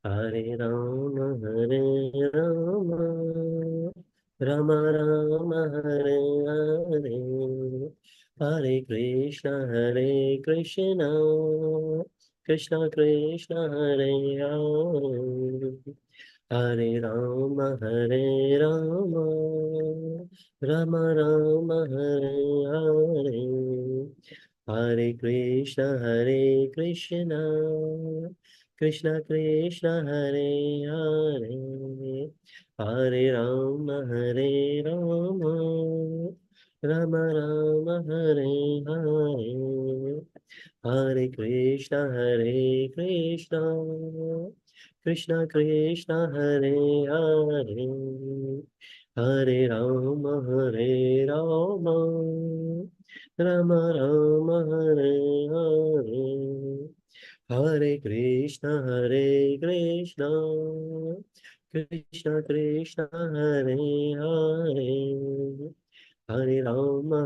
Hare Rama, Rama Rama, Hare Hare, Hare Krishna, Krishna Krishna, Hare Hare, Hare Rama, Rama Rama, Hare Hare, Hare Krishna, Krishna Krishna, Hare Hare, Hare Rama, Rama Rama, Hare Hare, Hare Krishna, Krishna Krishna, Hare Hare, Hare Rama, Rama Rama, Hare Hare, Hare Krishna, Krishna Krishna, Hare Hare, Hare Rama,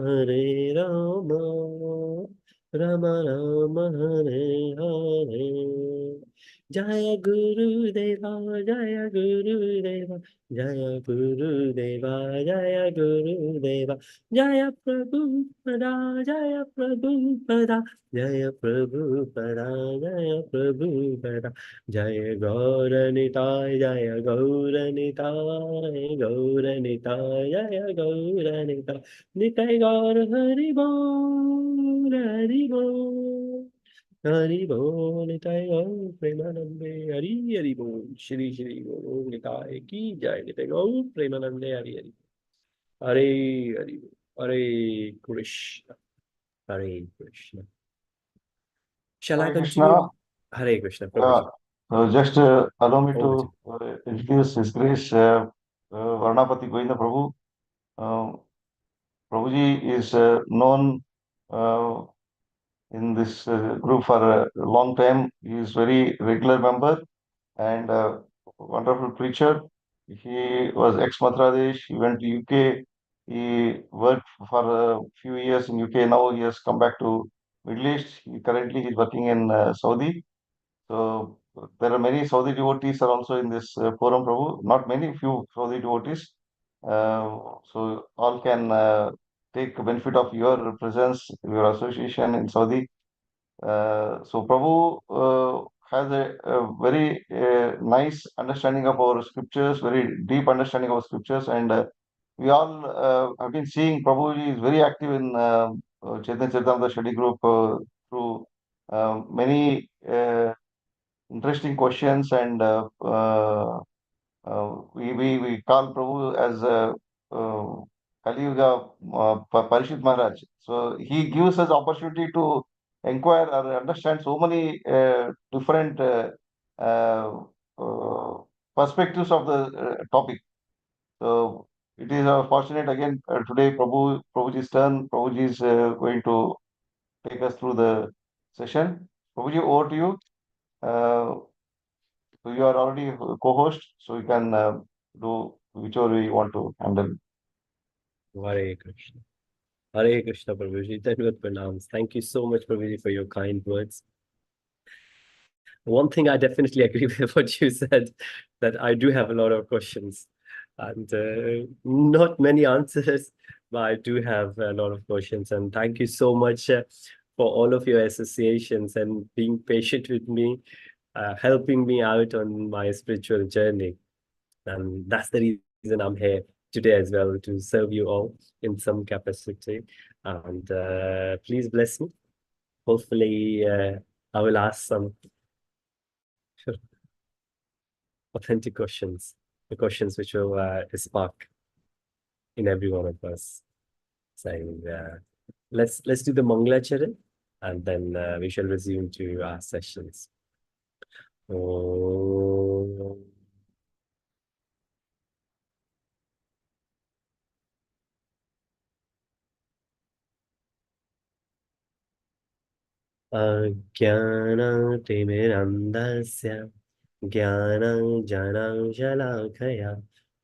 Rama Rama, Hare Hare. Jaya Guru Deva, Jaya Guru Deva, Jaya Guru Deva, Jaya Guru Deva, Jaya Prabhupada, Jaya Prabhupada, Jaya Prabhupada, Jaya Prabhupada, Jaya Gauranitai, Jaya Gauranitai, Gauranitai, Jaya Gauranitai, Nitai Gaur Hari Bol, Hari Bol, Hari Bol, Nitai Gaur Premanande, Hari Hari Bol, Shri Shri Guru Nitai Ki Jai, Nitai Gaur Premanande, Hari Hari, Hare Hari Bol, Hare Krishna, Hare Krishna. Shall I Hare continue? Krishna. Hare Krishna, Yeah. Prabhuji. Just allow me Over to to introduce His Grace Varunapati Govinda Prabhu. Uh, Prabhuji is known uh, in this group for a long time. He is very regular member and wonderful preacher. He was ex-Madhya. He went to UK. He worked for a few years in UK. Now he has come back to Middle East. Currently, he's working in Saudi. So there are many Saudi devotees are also in this forum, Prabhu. Not many, few Saudi devotees. So all can take benefit of your presence, your association in Saudi. So Prabhu has a very nice understanding of our scriptures, very deep understanding of our scriptures, and we all have been seeing Prabhuji is very active in Chaitanya Charitamrita study group through many interesting questions and we call Prabhu as Kali Yuga Parishit Maharaj. So he gives us opportunity to inquire or understand so many different uh, perspectives of the topic. So it is fortunate again today Prabhuji's turn. Prabhuji is going to take us through the session. Prabhuji, over to you. Uh, so you are already a co-host, so you can do whichever way you want to handle. Hare Krishna. Hare Krishna, Prabhuji. Dandavat pranams. Thank you so much, Prabhuji, for your kind words. One thing I definitely agree with what you said, that I do have a lot of questions and not many answers, but I do have a lot of questions. And thank you so much for all of your associations and being patient with me, helping me out on my spiritual journey. And that's the reason I'm here today as well, to serve you all in some capacity. And please bless me. Hopefully, I will ask some authentic questions, the questions which will spark in every one of us. So let's do the Mangalacharan, and then we shall resume to our sessions. Om Ajnanatimirandasya Jnananjananjalakaya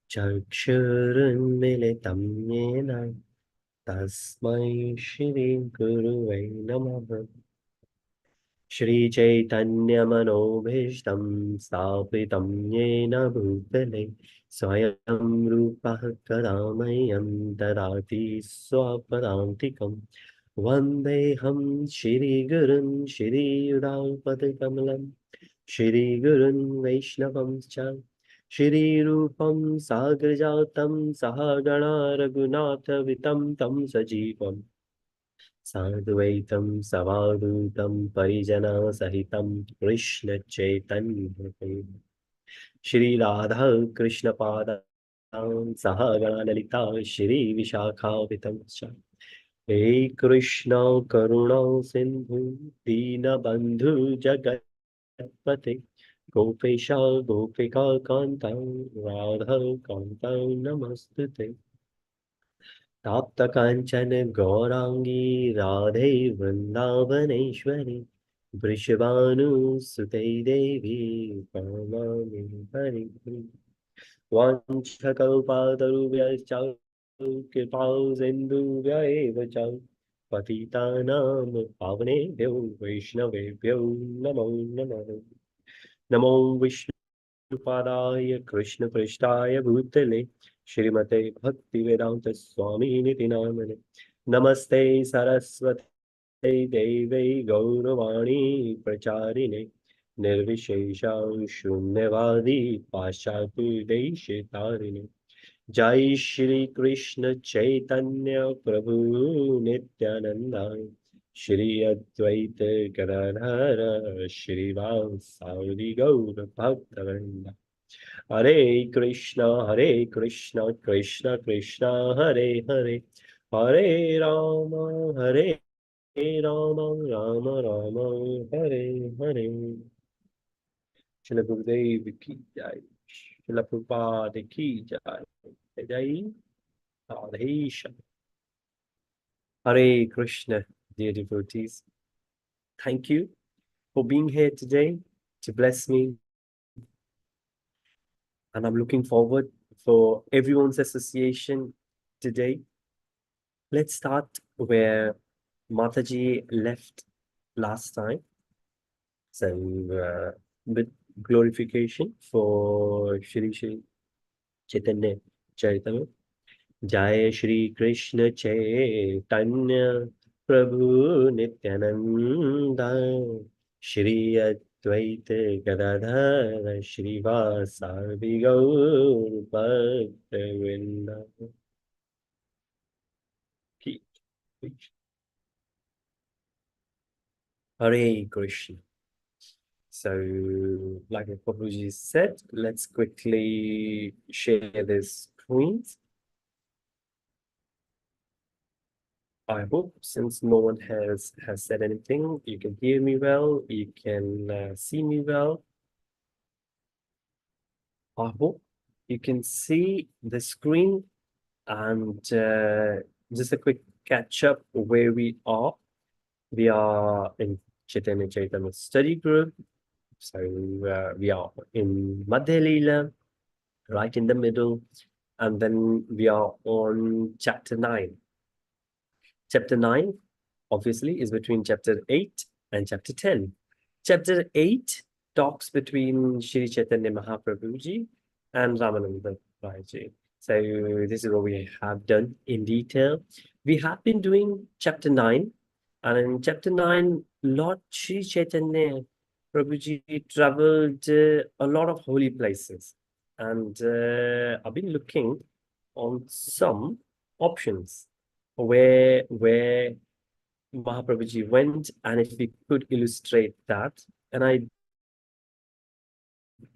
Chakshurunmilitam Yena Tasmai Shri Guruvai Namaha. Shri Caitanya Manobhishtam Sthapitam Yena Bhutale Swayam Rupa Kadamayam Dadati Swapadantikam Vandeham Shri Gurun Shri Udalpadakamalam Shri Gurun Vaishnavam Cha Shri Rupam Sagrajatam Sahagana Raghunatha Vitam Tam Sajivam Sadvaitam Savadutam Parijana Sahitam Krishna Chaitanya Shri Radha Krishna Pada Sahagana Lalita Shri Vishakhavitam Cha Hey Krishna Karuna Sindhu Dina Bandhu Jagatpate Gopesha Gopika Kanta Radha Kanta Namastute ताप्त कांचन गौरांगी राधे वृंदावनेश्वरी वृषभानुसुते देवी प्रणमामि हरिप्रिये वाञ्छकल्पतरुभ्यश्च कृपा सिन्धुभ्येव च पतितानां पावनेभ्यो वैष्णवेभ्यो नमो नमः नमो विष्णुपादाय कृष्णपृष्ठाय भूतले श्रीमते भक्तिवेदांत स्वामी निति नामने नमस्ते सरस्वते देवे गौरवाणी प्रचारिणे निर्विशेषा शून्यवादी पाश्चात्य देशतारिणे जय श्री कृष्ण चैतन्य प्रभु नित्यानंदा श्री अद्वैत गदाधर श्रीवासादि गौर भक्तवृंद हरे कृष्णा कृष्ण कृष्ण हरे हरे हरे राम राम राम राम हरे हरे श्रील गुरुदेव की जय श्रील प्रभुपाद की जय जय Radhesh Hare Krishna, dear devotees. Thank you for being here today to bless me. And I'm looking forward for everyone's association today. Let's start where Mataji left last time. So, with glorification for Shri Shri Chaitanya Charitamrita. जय श्री कृष्ण चैतन्य प्रभु नित्यानंद श्री अद्वैत गदाधर श्रीवासादि गौर भक्तवृंद Hare Krishna. So, like Prabhuji said, let's quickly share this screen. I hope since no one has said anything, you can hear me well, you can see me well. I hope you can see the screen and just a quick catch up where we are. We are in Chaitanya Chaitanya study group. So we are in Madhya Lila, right in the middle. And then we are on chapter 9. Chapter 9, obviously, is between chapter 8 and chapter 10. Chapter 8 talks between Shri Chaitanya Mahaprabhuji and Ramananda Raji. So this is what we have done in detail. We have been doing chapter 9, and in chapter 9, Lord Shri Chaitanya Prabhuji traveled a lot of holy places. And I've been looking on some options where Mahaprabhuji went, and if we could illustrate that. And I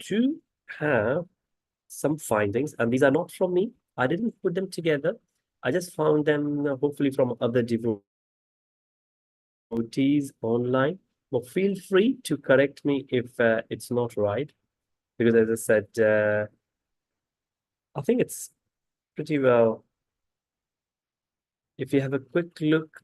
do have some findings, and these are not from me. I didn't put them together. I just found them hopefully from other devotees online. But feel free to correct me if it's not right, because as I said, I think it's pretty well. If you have a quick look,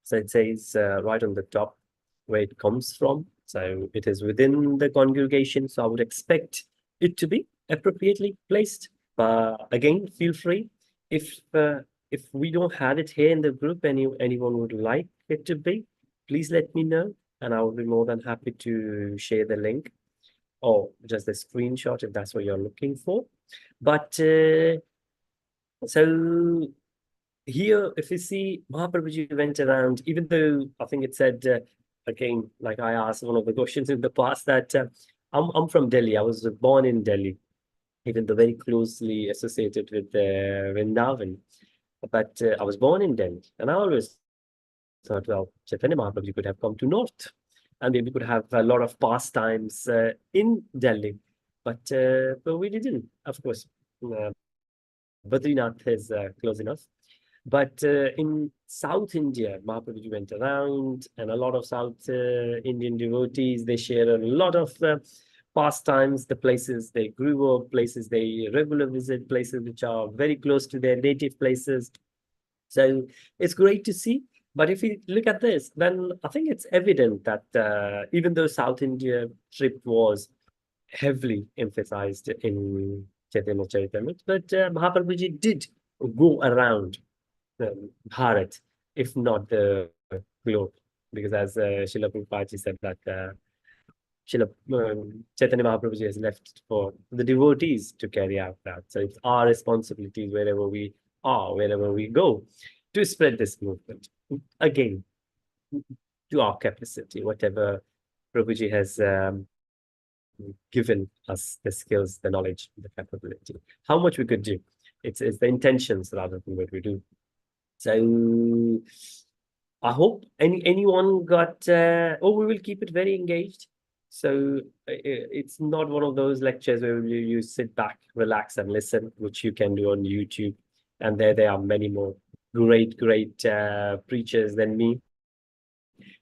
so it says right on the top where it comes from. So it is within the congregation. So I would expect it to be appropriately placed. But again, feel free. If we don't have it here in the group, anyone would like it to be, please let me know. and I will be more than happy to share the link or just the screenshot if that's what you're looking for. But so here, if you see, Mahaprabhuji went around, even though I think it said, again, like I asked one of the questions in the past, that I'm from Delhi. I was born in Delhi, even though very closely associated with Vrindavan. But I was born in Delhi, and I always thought, well, Chaitanya Mahaprabhuji could have come to North, and maybe could have a lot of pastimes in Delhi. But we didn't, of course. Badrinath is close enough. But in South India, Mahaprabhuji went around, and a lot of South Indian devotees, they share a lot of pastimes, the places they grew up, places they regularly visit, places which are very close to their native places. So it's great to see. But if you look at this, then I think it's evident that even though South India trip was heavily emphasized in Chaitanya Charitamrita, but Mahaprabhuji did go around Bharat, if not the globe, because as Srila Prabhupada said that Srila Chaitanya Mahaprabhuji has left for the devotees to carry out that. So it's our responsibility wherever we are, wherever we go, to spread this movement. Again, to our capacity, whatever Prabhuji has given us the skills, the knowledge, the capability. How much we could do. It's the intentions rather than what we do. So I hope anyone got we will keep it very engaged. So it's not one of those lectures where you sit back, relax and listen, which you can do on YouTube. And there are many more great preachers than me.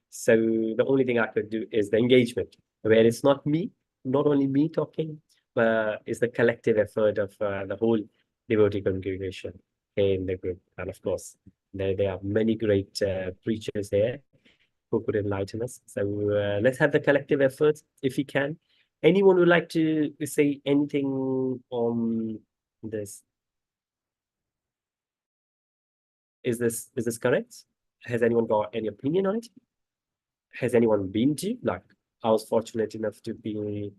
So the only thing I could do is the engagement, where it's not only me talking, but it's the collective effort of the whole devotee congregation in the group. And of course, there are many great preachers here who could enlighten us. So let's have the collective efforts if we can. Anyone would like to say anything on this? Is this correct? Has anyone got any opinion on it? Has anyone been to? Like, I was fortunate enough to be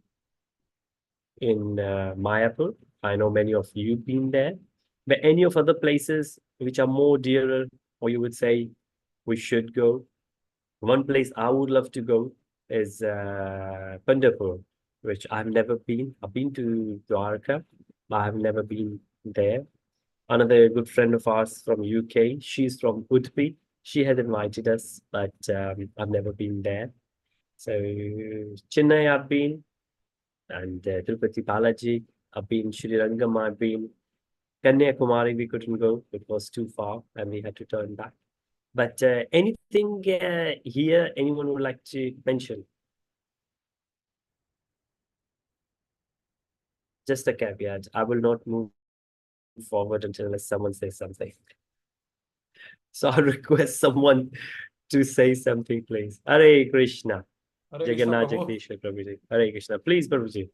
in Mayapur. I know many of you been there. But any of other places which are more dearer, or you would say we should go? One place I would love to go is Pandharpur, which I've never been. I've been to Dwarka, but I've never been there. Another good friend of ours from UK, she's from Udupi. She has invited us, but I've never been there. So Chennai I've been, and Tirupati Balaji, I've been, Sri Rangam I've been. Kanyakumari we couldn't go, it was too far and we had to turn back. But anything here anyone would like to mention? Just a caveat, I will not move forward until someone says something. So I request someone to say something, please. Hare Krishna. Hare Krishna, Jagannath Prabhu. Krishna Prabhuji. Hare Krishna. Please, Prabhuji.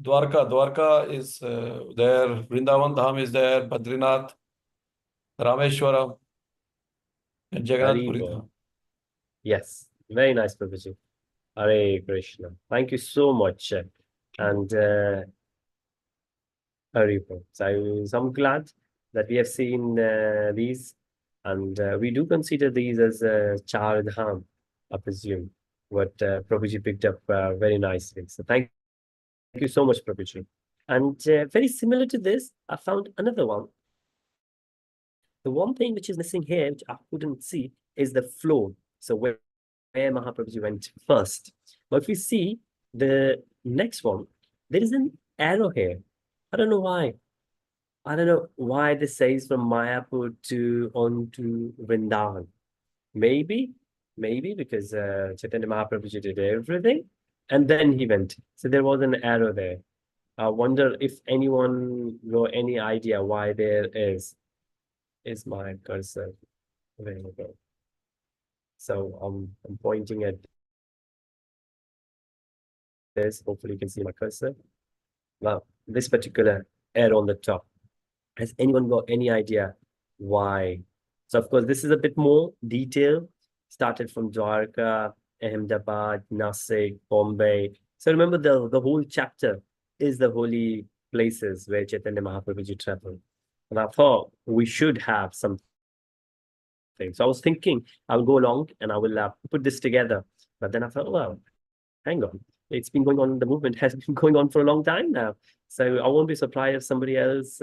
Dwarka is there. Vrindavan Dham is there. Badrinath, Rameshwaram, and Jagannath Puri Haribol. Dham. Yes, very nice, Prabhuji. Hare Krishna. Thank you so much. And Haribol. So I'm glad that we have seen these, and we do consider these as Char Dham, I presume, what Prabhuji picked up very nicely. So thank you so much, Prabhuji. And very similar to this, I found another one. The one thing which is missing here, which I couldn't see, is the flow. So where Mahaprabhuji went first. But if we see the next one, there is an arrow here. I don't know why. I don't know why this says from Mayapur on to Vrindavan. Maybe because Chaitanya Mahaprabhuji did everything and then he went. So there was an arrow there. I wonder if anyone got any idea why there is my cursor available. So I'm pointing at this. Hopefully you can see my cursor. Now, this particular arrow on the top. Has anyone got any idea why? So of course, this is a bit more detailed. Started from Dwarka, Ahmedabad, Nasik, Bombay. So remember the whole chapter is the holy places where Chaitanya Mahaprabhuji traveled. And I thought we should have something. So I was thinking I will go along and I will put this together. But then I thought, well, hang on. It's been going on, the movement has been going on for a long time now. So I won't be surprised if somebody else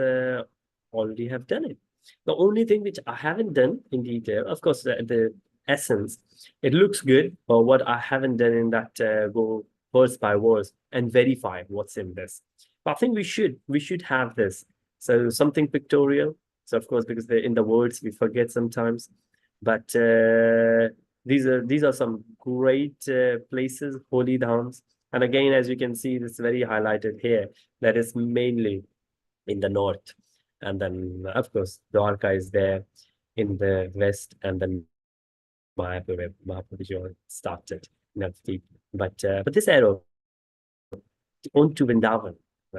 already have done it. The only thing which I haven't done in detail, of course, the essence, it looks good, but what I haven't done in that go verse by verse and verify what's in this. But I think we should have this. So something pictorial. So of course, because in the words we forget sometimes, but these are some great places, holy dhams. And again, as you can see, this very highlighted here, that is mainly in the north. And then, of course, Dwarka is there in the west, and then Mahaprabhuji started Navdeep. But this arrow on to Vrindavan.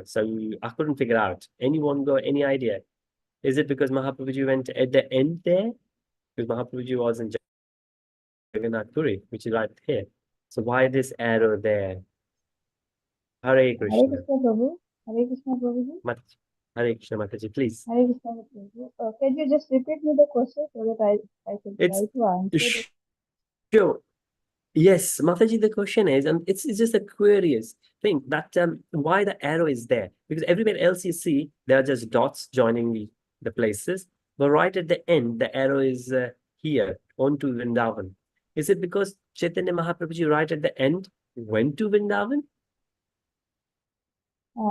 So I couldn't figure out. Anyone got any idea? Is it because Mahaprabhuji went at the end there? Because Mahaprabhuji was in Jagannath Puri, which is right here. So why this arrow there? Hare Krishna. Hare Krishna Prabhu. Hare Krishna Prabhuji. Hare Krishna Mataji, please. Hare Krishna Prabhu. Can you just repeat me the question so that I can try to answer it? Sure. Yes, Mataji, the question is, and it's just a curious thing that why the arrow is there? Because everywhere else you see, there are just dots joining the places. But right at the end, the arrow is here, on to Vrindavan. Is it because Chaitanya Mahaprabhuji right at the end went to Vrindavan?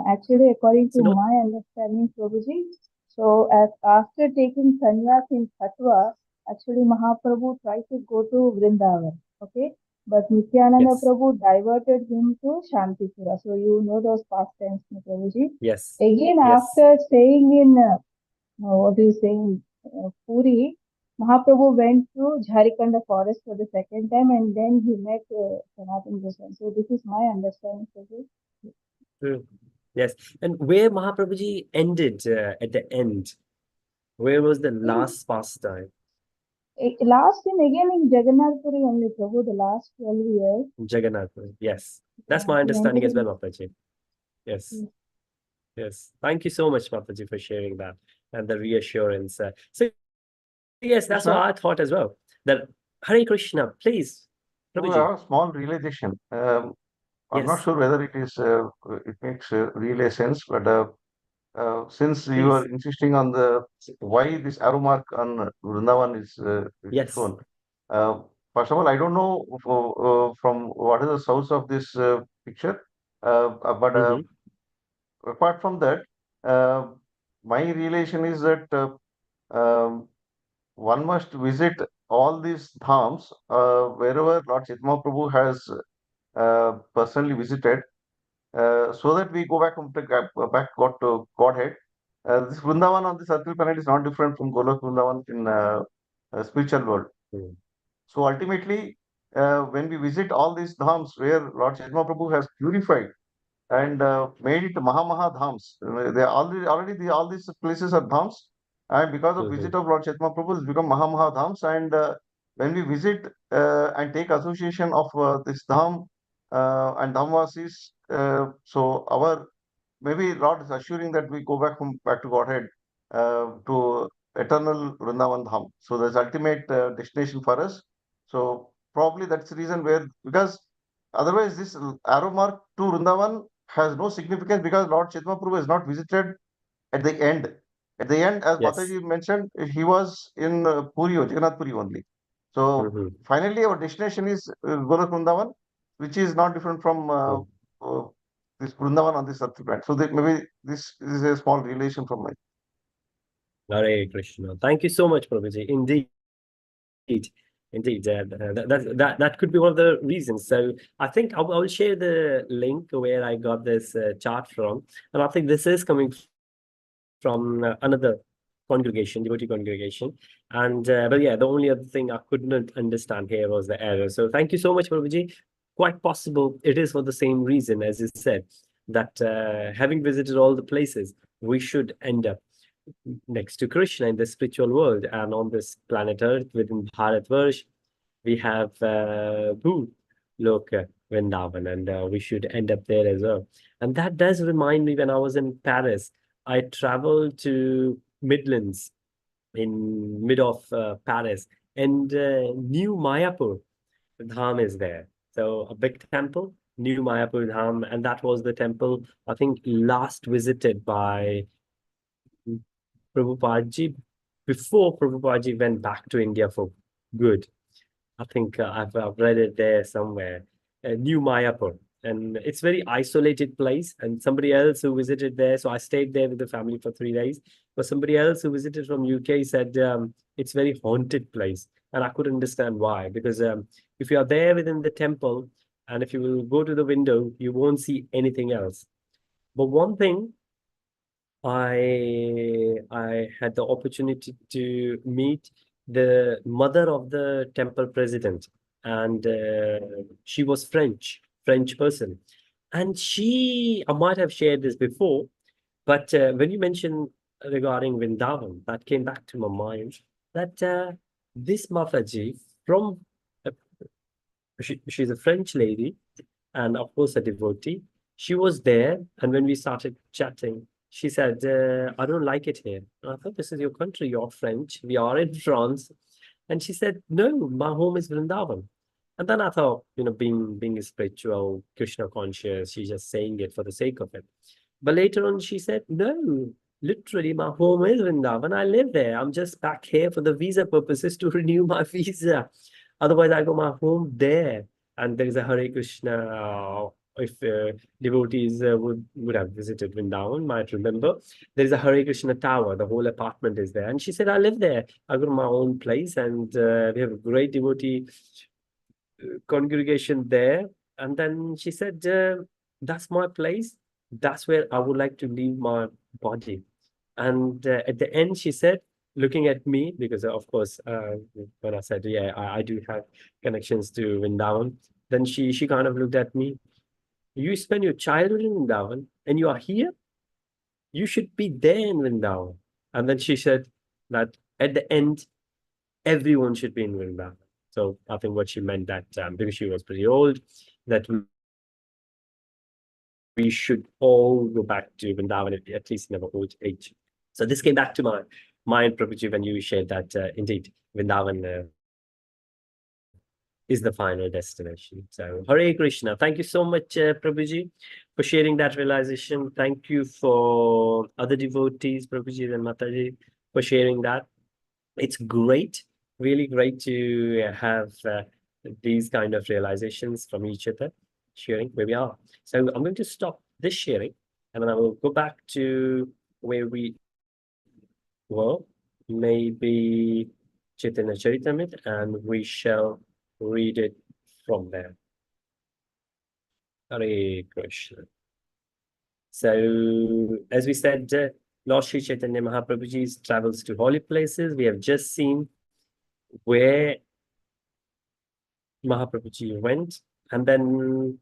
Actually, according to So my understanding, Prabhuji, so after taking sannyas in Khatwa, actually Mahaprabhu tried to go to Vrindavan, okay? But Nityananda Yes. Prabhu diverted him to Shantipura. So you know those past tense, Prabhuji. Yes. Again, Yes. after staying in, what do you say, Puri, Mahaprabhu went to Jharikanda forest for the second time, and then he met Sanatana Goswami. So this is my understanding, Prabhuji. True. Yes. And where Mahaprabhuji ended at the end? Where was the last pastime? Last time again in Jagannath Puri only, Prabhu, the last 12 years. Jagannath. Yes. That's Yeah, my he understanding as ended well, Mataji. Yes. in- Yes. Thank you so much, Mataji, for sharing that and the reassurance. So, yes, that's what Krishna, I thought as well. That Hare Krishna, please. to Prabhuji. a small realization. I'm not Yes, sure whether it makes really sense, but since you are please. insisting on the why this arrow mark on Vrindavan is Yes. shown. Uh, First of all, I don't know from what is the source of this picture, but Mm-hmm. apart from that, uh, my relation is that um, one must visit all these dhams wherever Lord Chaitanya Prabhu has personally visited, so that we go back got to Godhead. This Vrindavan on the circle planet is not different from Golok Vrindavan in spiritual world. Mm. So ultimately, when we visit all these dhams where Lord Chaitanya Prabhu has purified and made it Maha Dhams. They all these places are dhams, and because of Mm-hmm. visit of Lord Chaitanya Prabhu, it's become Maha Dhams. And when we visit and take association of this dham and dhamvasis, so our maybe Lord is assuring that we go back to Godhead to eternal Vrindavan Dham. So that's ultimate destination for us. So probably that's the reason where because otherwise this arrow mark to Vrindavan has no significance because Lord Chaitanya Prabhu is not visited at the end. At the end, as Yes. Mataji mentioned, he was in Puri, or Jagannath Puri only. So Mm-hmm. finally, our destination is Golok Vrindavan, which is not different from uh, this Vrindavan on this earth planet. So maybe this is a small relation from my. Hare Krishna. Thank you so much, Prabhuji. Indeed. Indeed, that could be one of the reasons. So I think I will share the link where I got this chart from, and I think this is coming from another congregation, devotee congregation. And but yeah, the only other thing I could not understand here was the error. So thank you so much, Prabhuji. Quite possible it is for the same reason as you said, that having visited all the places, we should end up next to Krishna in the spiritual world. And on this planet Earth, within Bharatvarsh, we have who? Loka, Vrindavan, and we should end up there as well. And that does remind me, when I was in Paris, I traveled to Midlands in mid of Paris, and New Mayapur Dham is there. So a big temple, New Mayapur Dham, and that was the temple I think last visited by Prabhupada before Prabhupada went back to India for good. I think I've read it there somewhere. New Mayapur, and it's very isolated place. And somebody else who visited there, so I stayed there with the family for 3 days. But somebody else who visited from UK said it's very haunted place, and I couldn't understand why. Because if you are there within the temple, and if you will go to the window, you won't see anything else. But one thing, I had the opportunity to meet the mother of the temple president, and she was French person, and I might have shared this before, but when you mentioned regarding Vrindavan, that came back to my mind that this Mataji from uh, she's a French lady, and of course a devotee. She was there, and when we started chatting, she said, I don't like it here. And I thought, this is your country, you're French, we are in France. And she said, no, my home is Vrindavan. And then I thought, being a spiritual, Krishna conscious, she's just saying it for the sake of it. But later on, she said, no, literally, my home is Vrindavan. I live there. I'm just back here for the visa purposes to renew my visa. Otherwise, I got my home there. And there is a Hare Krishna. If devotees would have visited Vrindavan, might remember, there is a Hare Krishna tower. The whole apartment is there. And she said, I live there. I got my own place, and we have a great devotee congregation there. And then she said, that's my place. That's where I would like to leave my body. And at the end, she said, looking at me, because of course, when I said, yeah, I do have connections to Vrindavan, then she kind of looked at me. You spend your childhood in Vrindavan and you are here? You should be there in Vrindavan. And then she said that at the end, everyone should be in Vrindavan. So I think what she meant that because she was pretty old, that we should all go back to Vrindavan at least in our old age. So this came back to my mind, Prabhuji, when you shared that indeed Vrindavan is the final destination. So Hare Krishna. Thank you so much, Prabhuji, for sharing that realization. Thank you for other devotees, Prabhuji and Mataji, for sharing that. It's great, really great to have these kind of realizations from each other, sharing where we are. So I'm going to stop this sharing, and then I will go back to where we were, maybe Chaitanya Charitamrita, and we shall read it from there. Hare Krishna. So, as we said, Lord Sri Chaitanya Mahaprabhuji's travels to holy places. We have just seen where Mahaprabhuji went, and then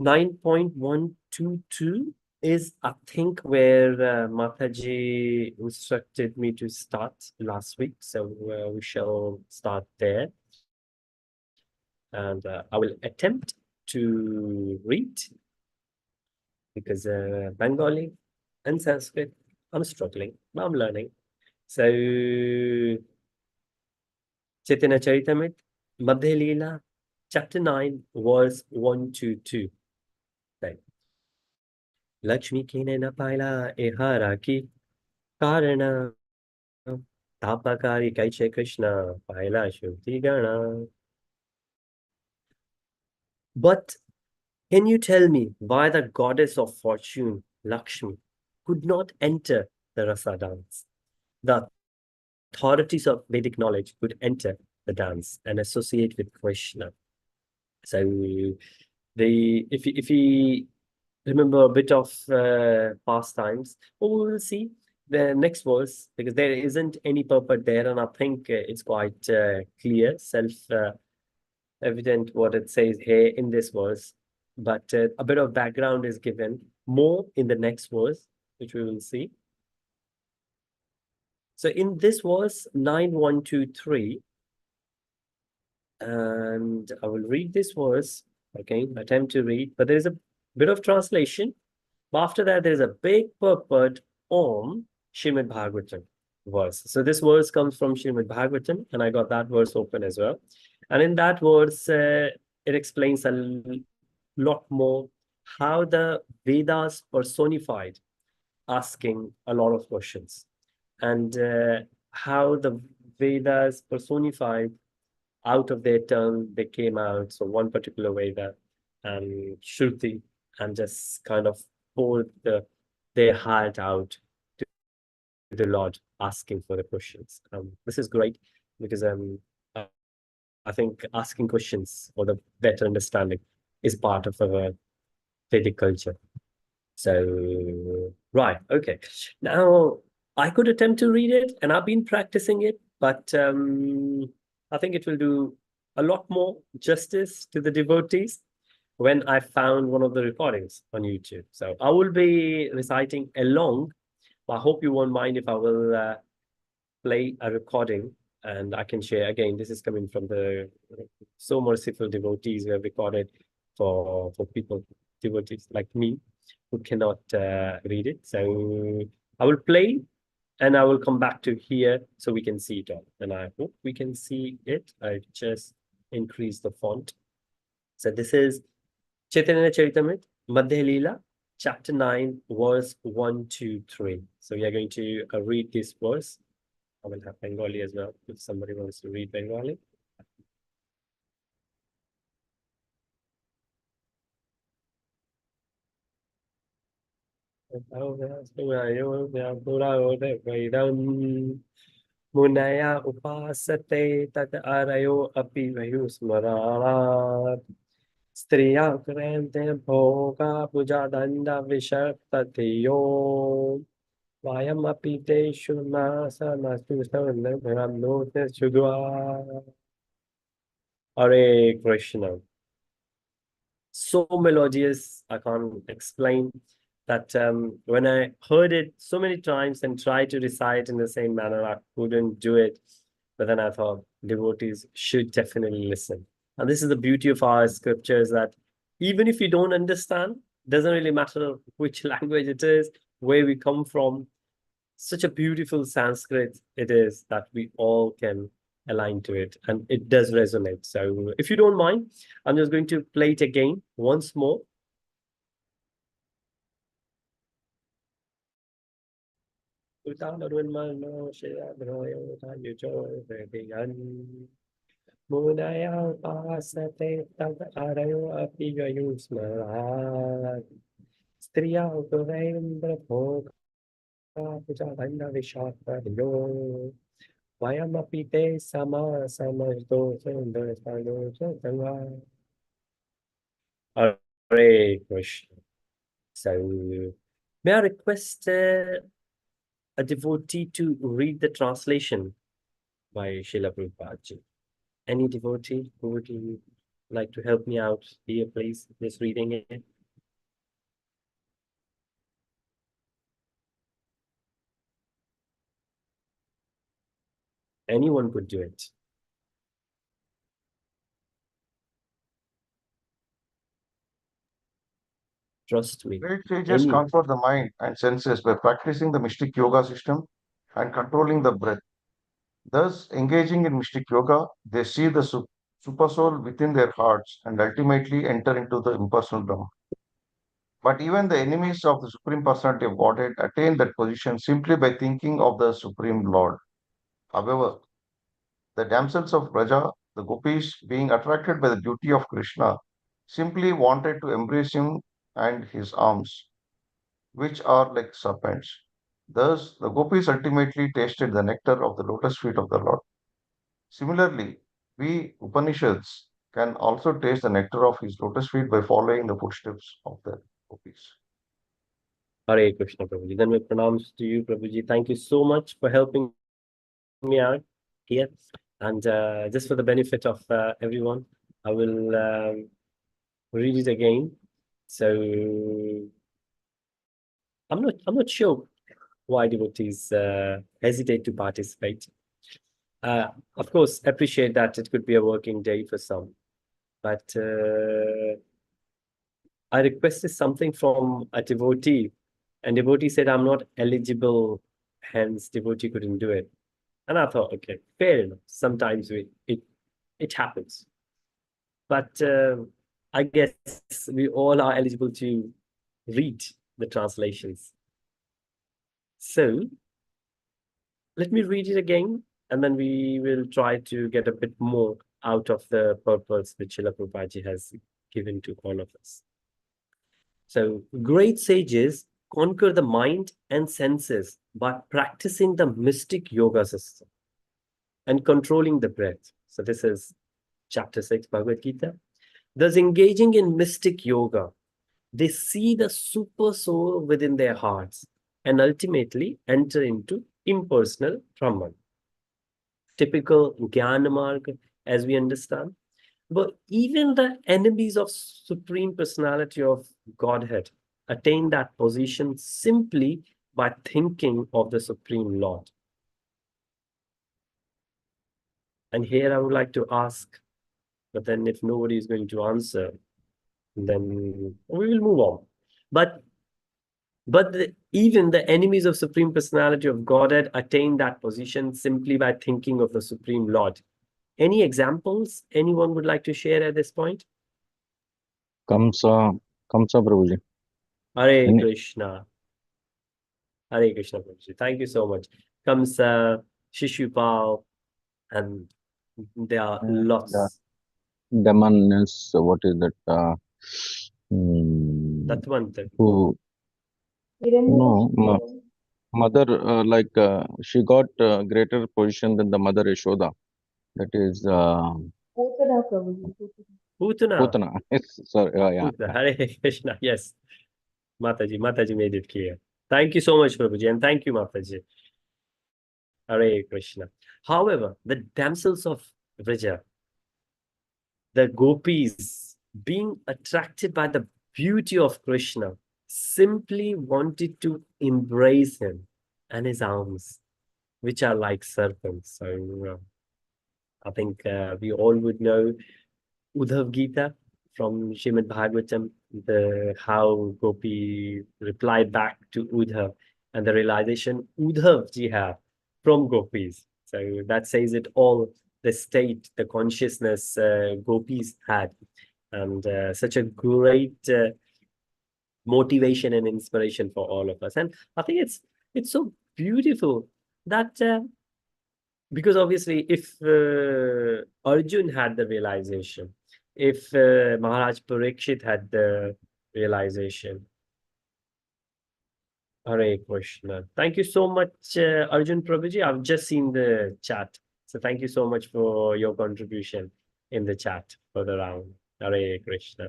9.122 is, I think, where Mataji instructed me to start last week. So we shall start there. And I will attempt to read, because Bengali and Sanskrit, I'm struggling, but I'm learning. So, Chaitanya Charitamrita, Madhya Lila, chapter 9, verse 1 to 2. Right. Lakshmi kine na paila ehara ki karana tapakari kaiche Krishna paila shukti gana. But can you tell me why the goddess of fortune, Lakshmi, could not enter the rasa dance? The authorities of Vedic knowledge could enter the dance and associate with Krishna. So, if we remember a bit of past times, we will see the next verse, because there isn't any purport there, and I think it's quite clear, self-evident what it says here in this verse. But a bit of background is given more in the next verse, which we will see. So in this verse 9.123, And I will read this verse, okay, attempt to read, but there is a bit of translation. But after that, there is a big purport on Srimad Bhagavatam verse. So this verse comes from Srimad Bhagavatam, and I got that verse open as well. And in that verse, it explains a lot more how the Vedas personified asking a lot of questions, and how the Vedas personified out of their tongue they came out. So one particular Veda and Shruti, and just kind of poured their heart out to the Lord, asking for the questions. This is great because I I think asking questions or the better understanding is part of our Vedic culture. So, right, okay. Now, I could attempt to read it, and I've been practicing it, but I think it will do a lot more justice to the devotees when I found one of the recordings on YouTube. So I will be reciting along. I hope you won't mind if I will play a recording and I can share. Again, this is coming from the so merciful devotees who have recorded for people, devotees like me, who cannot read it. So I will play and I will come back to here so we can see it all. And I hope we can see it. I just increase the font. So this is Caitanya Charitamrita, Madhya Lila, chapter 9, verse 1 to 3. So we are going to read this verse. I will have Bengali as well if somebody wants to read Bengali. Munaya upasate tat arayo api vayusmarat striya krente bhoga puja danda vishartatiyo vayam api te shunasa nastu savanam note chudwa. Hare Krishna. So melodious, I can't explain that. When I heard it so many times and tried to recite in the same manner, I couldn't do it. But then I thought devotees should definitely listen. And this is the beauty of our scriptures, that even if you don't understand, doesn't really matter which language it is, where we come from. Such a beautiful Sanskrit it is that we all can align to it, and it does resonate. So if you don't mind, I'm just going to play it again once more. Vayamapite sama samardo Hare Krishna. So, may I request a devotee to read the translation by Srila Prabhupada ji? Any devotee who would like to help me out here, please, just reading it? Anyone could do it. Trust me. Great sages Any. comfort the mind and senses by practicing the mystic yoga system and controlling the breath. Thus, engaging in mystic yoga, they see the supersoul within their hearts and ultimately enter into the impersonal Brahma. But even the enemies of the Supreme Personality of Godhead attain that position simply by thinking of the Supreme Lord. However, the damsels of Raja, the gopis, being attracted by the beauty of Krishna, simply wanted to embrace him and his arms, which are like serpents. Thus, the gopis ultimately tasted the nectar of the lotus feet of the Lord. Similarly, we Upanishads can also taste the nectar of his lotus feet by following the footsteps of the gopis. Hare Krishna, Prabhuji. Then my pranams to you, Prabhuji. Thank you so much for helping me out here. And just for the benefit of everyone, I will read it again. So I'm not sure why devotees hesitate to participate. Of course, appreciate that it could be a working day for some, but I requested something from a devotee, and devotee said, I'm not eligible, hence devotee couldn't do it. And I thought, okay, fair enough. Sometimes it happens. But I guess we all are eligible to read the translations. So let me read it again, and then we will try to get a bit more out of the purpose which Srila Prabhupada has given to all of us. So great sages conquer the mind and senses by practicing the mystic yoga system and controlling the breath. So this is chapter 6, Bhagavad Gita. Thus, engaging in mystic yoga, they see the super soul within their hearts and ultimately enter into impersonal Brahman. Typical Jnana Marga, as we understand. But even the enemies of Supreme Personality of Godhead attain that position simply by thinking of the Supreme Lord. And here I would like to ask, but then if nobody is going to answer, then we will move on. But even the enemies of Supreme Personality of Godhead attain that position simply by thinking of the Supreme Lord. Any examples anyone would like to share at this point? Kamsa Prabhuji. Hare Any- Krishna. Hare Krishna, Prabhuji. Thank you so much. Kamsa, Shishupal, and there are lots. Demon is what is that? That one thing. Who? No, mother. She got greater position than the mother Yashoda. That is Putana, Prabhuji. Putana. Putana. Sorry. Yeah. Putana. Hare Krishna. Yes. Mataji made it clear. Thank you so much, Prabhuji, and thank you, Mataji. Hare Krishna. However, the damsels of Vraja, the gopis, being attracted by the beauty of Krishna, simply wanted to embrace him and his arms, which are like serpents. So I think we all would know Uddhav Gita from Srimad Bhagavatam, how Gopi replied back to Uddhav, and the realization Uddhav ji had from gopis. So that says it all, the state, the consciousness gopis had, and such a great motivation and inspiration for all of us. And I think it's so beautiful that because obviously if Arjun had the realization, if Maharaj Parikshit had the realization. Hare Krishna. Thank you so much, Arjun Prabhuji. I've just seen the chat. So thank you so much for your contribution in the chat further on. Hare Krishna.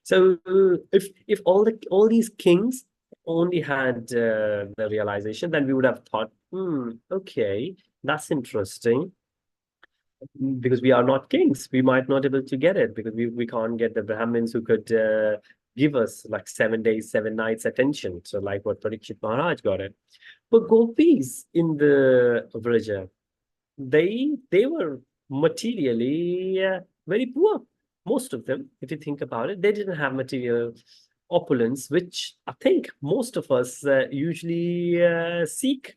So if all these kings only had the realization, then we would have thought, okay, that's interesting. Because we are not kings, we might not be able to get it because we can't get the Brahmins who could give us like 7 days, 7 nights attention. So like what Parikshit Maharaj got it. But gopis in the Vraja, they were materially very poor. Most of them, if you think about it, they didn't have material opulence, which I think most of us usually seek.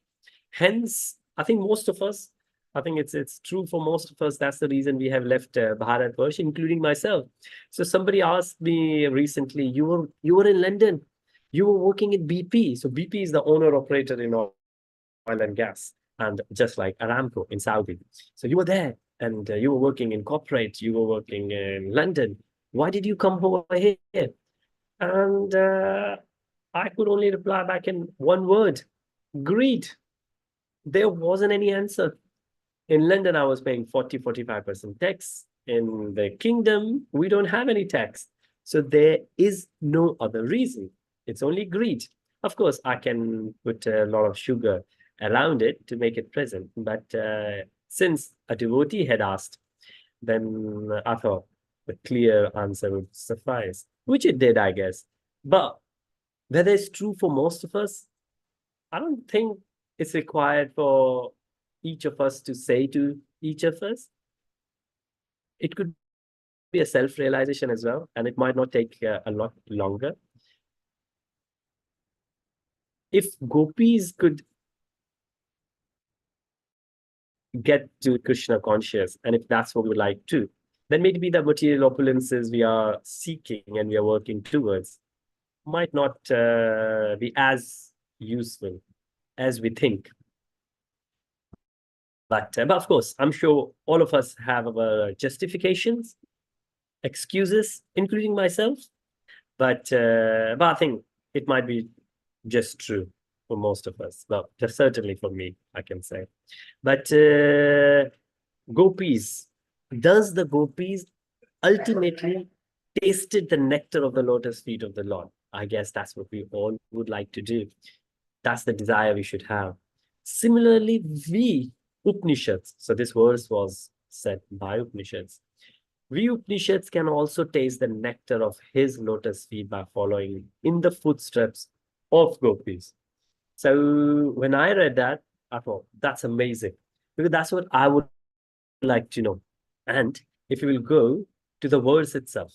Hence, I think it's true for most of us. That's the reason we have left Bharatvarsh, including myself. So somebody asked me recently, you were in London, you were working in BP. So BP is the owner operator in oil and gas, and just like Aramco in Saudi. So you were there, and you were working in corporate, you were working in London. Why did you come over here? And I could only reply back in one word: greed. There wasn't any answer. In London, I was paying 40-45% tax. In the kingdom, we don't have any tax. So there is no other reason. It's only greed. Of course, I can put a lot of sugar around it to make it present. But since a devotee had asked, then I thought the clear answer would suffice, which it did, I guess. But whether it's true for most of us, I don't think it's required for each of us to say to each of us. It could be a self-realization as well, and it might not take a lot longer. If gopis could get to Krishna conscious, and if that's what we would like to, then maybe the material opulences we are seeking and we are working towards might not be as useful as we think. But of course, I'm sure all of us have our justifications, excuses, including myself. But I think it might be just true for most of us. Well, just certainly for me, I can say. But gopis, does the gopis ultimately tasted the nectar of the lotus feet of the Lord? I guess that's what we all would like to do. That's the desire we should have. Similarly, we Upanishads, so this verse was said by Upanishads, we Upanishads can also taste the nectar of his lotus feet by following in the footsteps of gopis. So when I read that, I thought, that's amazing, because that's what I would like to know. And if you will go to the verse itself.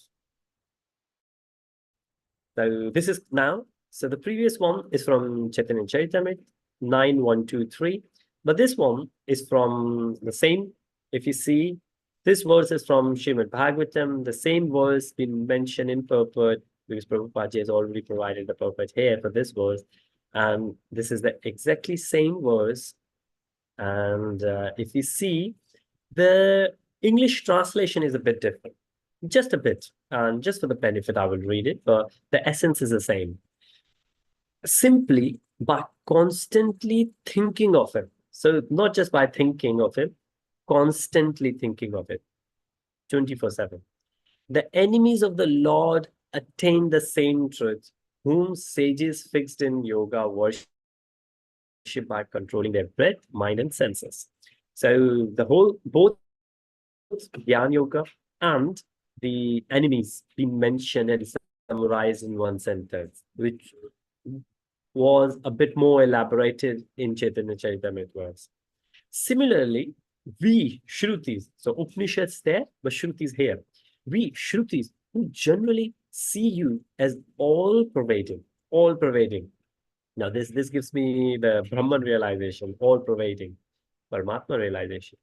So this is now, so the previous one is from Chaitanya Charitamrita 9:1-2-3, but this one is from the same. If you see, this verse is from Srimad Bhagavatam, the same verse been mentioned in purport, because Prabhupada has already provided the purport here for this verse, and this is the exactly same verse. And if you see, the English translation is a bit different, just a bit, and just for the benefit, I will read it, but the essence is the same. Simply by constantly thinking of him. So not just by thinking of him, constantly thinking of it, 24/7. The enemies of the Lord attain the same truth, whom sages fixed in yoga worship by controlling their breath, mind, and senses. So the whole, both Jnana Yoga and the enemies being mentioned and summarized in one sentence, which was a bit more elaborated in Chaitanya Charitamrita verse. Similarly, we Shrutis, so Upanishads there, but Shrutis here. We Shrutis who generally see you as all-pervading, all-pervading. Now this gives me the Brahman realization, all-pervading, Paramatma realization,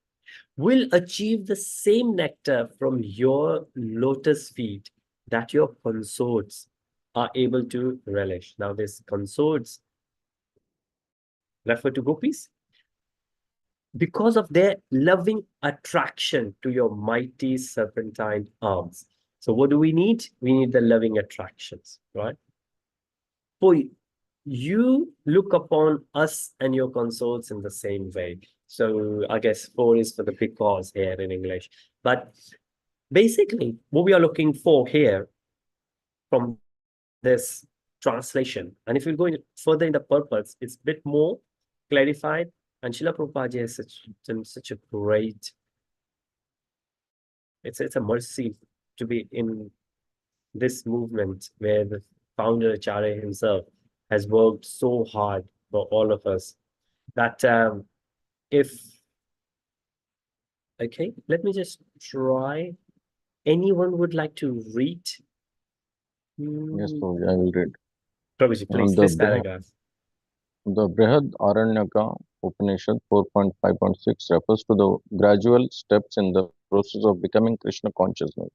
will achieve the same nectar from your lotus feet that your consorts are able to relish. Now, this consorts refer to gopis because of their loving attraction to your mighty serpentine arms. So what do we need? We need the loving attractions, right? For you look upon us and your consorts in the same way. So I guess for is for the because here in English. But basically, what we are looking for here from this translation, and if we go further in the purpose, it's a bit more clarified. And Srila Prabhupada has such a great, it's a mercy to be in this movement where the founder Acharya himself has worked so hard for all of us that okay, let me just try. Anyone would like to read? Yes, Prabhuji, I will read. Prabhuji, please, this paragraph. The Brihad Aranyaka Upanishad 4.5.6 refers to the gradual steps in the process of becoming Krishna consciousness.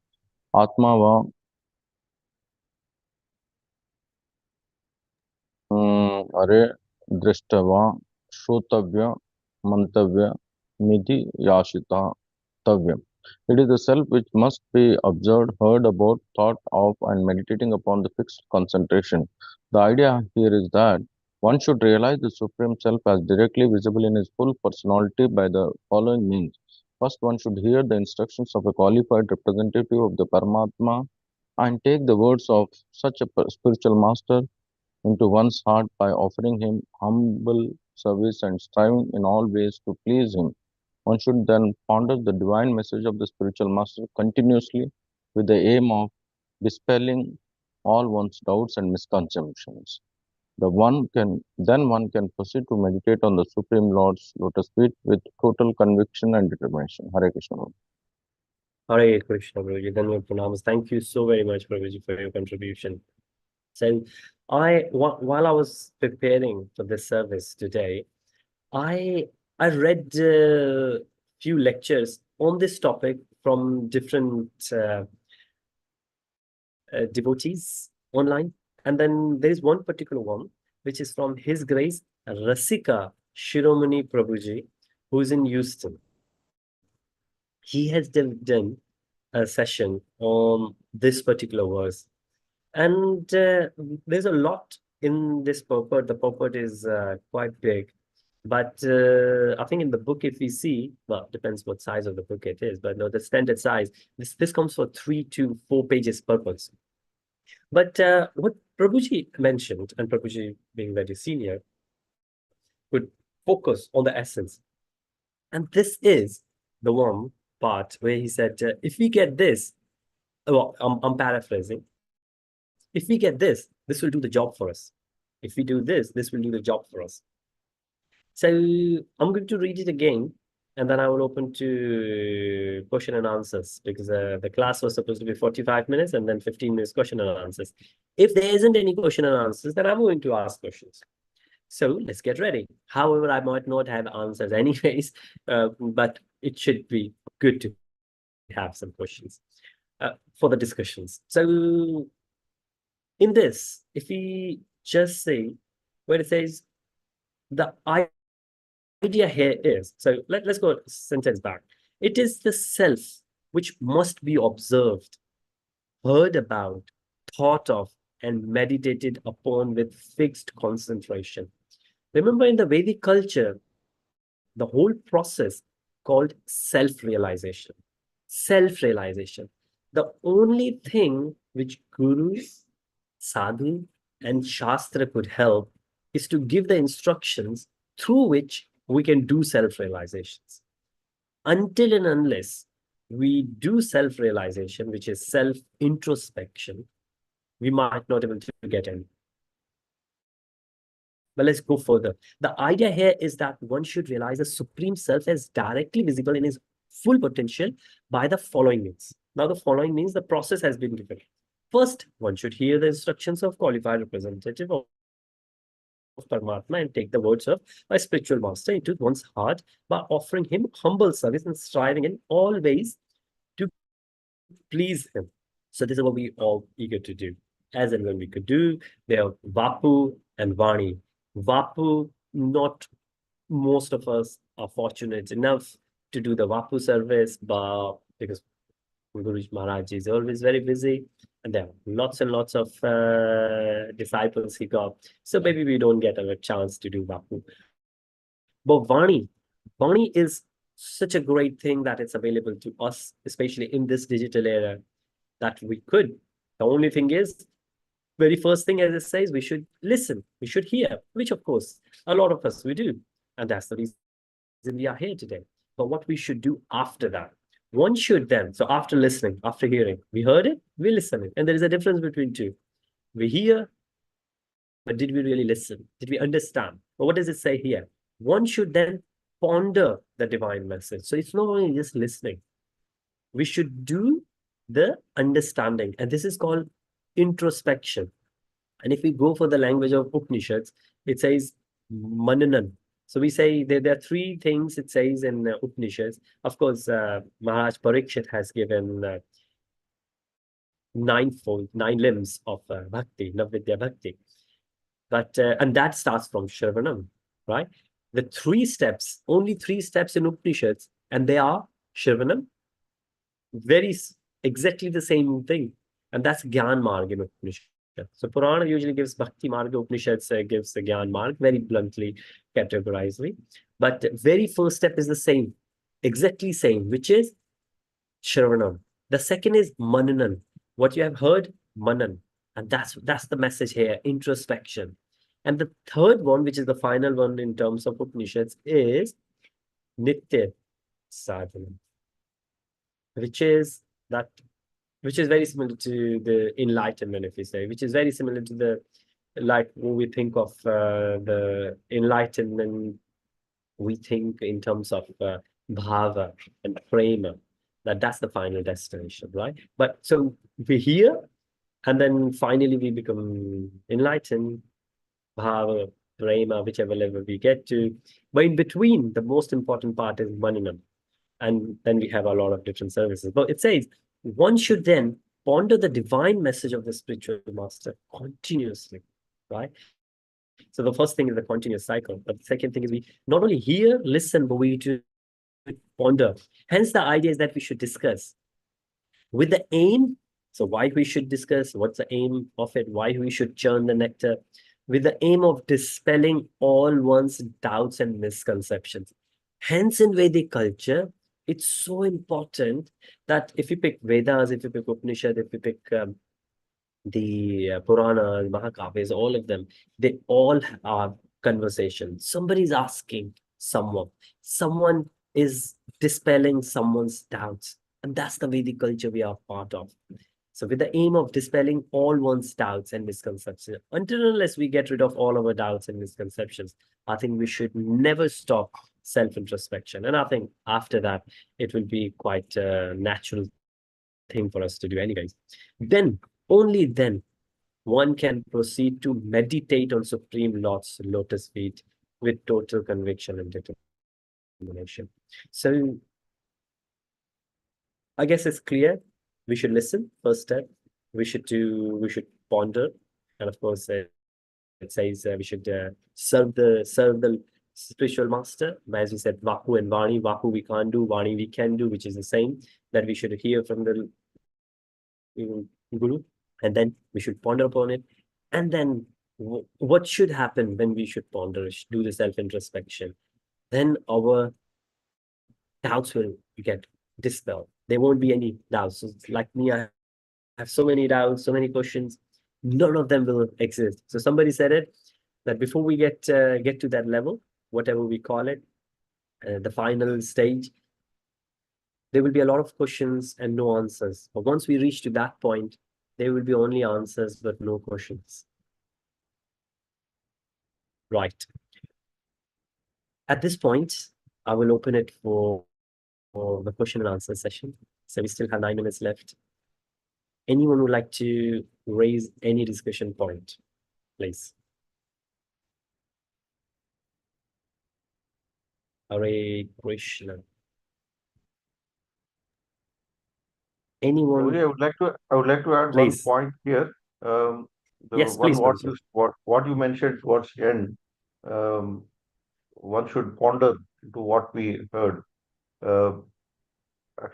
Atma va are drishtava shrotavya mantavya midhi yashita tavyam. It is the self which must be observed, heard about, thought of, and meditating upon the fixed concentration. The idea here is that one should realize the Supreme Self as directly visible in his full personality by the following means. First, one should hear the instructions of a qualified representative of the Paramatma and take the words of such a spiritual master into one's heart by offering him humble service and striving in all ways to please him. One should then ponder the divine message of the spiritual master continuously with the aim of dispelling all one's doubts and misconceptions. one can proceed to meditate on the Supreme Lord's lotus feet with total conviction and determination. Hare Krishna. Hare Krishna, Prabhuji. Dhanwad pranams. Thank you so very much, Prabhuji, for your contribution. So, while I was preparing for this service today, I read a few lectures on this topic from different devotees online. And then there is one particular one, which is from His Grace Rasika Shiromani Prabhuji, who is in Houston. He has done a session on this particular verse. And there's a lot in this purport. The purport is quite big. But I think in the book, if we see, well, it depends what size of the book it is, but no, the standard size, this comes for 3 to 4 pages purpose. But what Prabhuji mentioned, and Prabhuji being very senior, would focus on the essence. And this is the one part where he said, if we get this, well, I'm paraphrasing, if we get this will do the job for us. If we do this will do the job for us. So I'm going to read it again, and then I will open to question and answers, because the class was supposed to be 45 minutes and then 15 minutes question and answers. If there isn't any question and answers, then I'm going to ask questions. So let's get ready. However, I might not have answers anyways, but it should be good to have some questions for the discussions. So in this, if we just say, where it says, the idea here is, so let's go a sentence back. It is the self which must be observed, heard about, thought of, and meditated upon with fixed concentration. Remember, in the Vedic culture, the whole process called self-realization. Self-realization. The only thing which gurus, sadhu, and shastra could help is to give the instructions through which we can do self-realizations. Until and unless we do self-realization, which is self-introspection, we might not be able to get any. But let's go further. The idea here is that one should realize the Supreme Self as directly visible in his full potential by the following means. Now, the following means the process has been given. First, one should hear the instructions of qualified representative of Paramatma and take the words of my spiritual master into one's heart by offering him humble service and striving in all ways to please him. So this is what we all eager to do. As and when we could do, they are Vapu and Vani. Vapu, not most of us are fortunate enough to do the Vapu service, but because Guru Maharaj is always very busy, and there are lots and lots of disciples he got. So maybe we don't get a chance to do Vapu. But Vani is such a great thing that it's available to us, especially in this digital era, that we could. The only thing is, very first thing, as it says, we should listen, we should hear, which of course, a lot of us we do. And that's the reason we are here today. But what we should do after that, one should then, so after listening, after hearing, we heard it, we listen it. And there is a difference between two. We hear, but did we really listen? Did we understand? But what does it say here? One should then ponder the divine message. So it's not only just listening. We should do the understanding. And this is called introspection. And if we go for the language of Upanishads, it says mananan. So we say there are 3 things it says in Upanishads. Of course, Maharaj Parikshit has given 9 limbs of bhakti, Navvidya bhakti. But and that starts from Shravanam, right? The 3 steps, only 3 steps in Upanishads, and they are Shravanam, exactly the same thing. And that's Gyan Marg in Upanishad. So Purana usually gives Bhakti Marga, Upanishads gives the Gyan Marg, very bluntly categorizedly. But the very first step is the same, exactly same, which is Shravanam. The second is Mananan. What you have heard, Manan. And that's the message here, introspection. And the third one, which is the final one in terms of Upanishads, is Nitya Sadhana, which is very similar to the enlightenment, if we say, which is very similar to the like when we think of the enlightenment, we think in terms of bhava and prema, that's the final destination, right? But so we're here, and then finally we become enlightened, bhava, prema, whichever level we get to. But in between, the most important part is mananam. And then we have a lot of different services. But it says one should then ponder the divine message of the spiritual master continuously, right? So the first thing is the continuous cycle. But the second thing is we not only hear, listen, but we to ponder. Hence, the idea is that we should discuss with the aim. So why we should discuss, what's the aim of it, why we should churn the nectar, with the aim of dispelling all one's doubts and misconceptions. Hence, in Vedic culture, it's so important that if you pick Vedas, if you pick Upanishad, if you pick the Puranas, Mahakavyas, all of them, they all are conversations. Somebody's asking someone is dispelling someone's doubts. And that's the Vedic culture we are part of. So with the aim of dispelling all one's doubts and misconceptions, until unless we get rid of all our doubts and misconceptions, I think we should never stop self-introspection. And I think after that, it will be quite a natural thing for us to do anyways. Then, only then, one can proceed to meditate on Supreme Lord's lotus feet with total conviction and determination. So, I guess it's clear. We should listen, first step. We should ponder. And of course, it says we should serve the spiritual master. As we said, Vahu and Vani. Vahu we can't do, Vani we can do, which is the same. That we should hear from the Guru, and then we should ponder upon it. And then what should happen when we should ponder, do the self-introspection? Then our doubts will get dispelled. There won't be any doubts. So like me, I have so many doubts, so many questions. None of them will exist. So somebody said it, that before we get to that level, whatever we call it, the final stage, there will be a lot of questions and no answers. But once we reach to that point, there will be only answers but no questions. Right. At this point, I will open it for the question and answer session. So we still have 9 minutes left. Anyone would like to raise any discussion point, please? Hare Krishna. Anyone? I would like to add Please. one point here. Yes, please, What you mentioned towards the end, one should ponder into what we heard.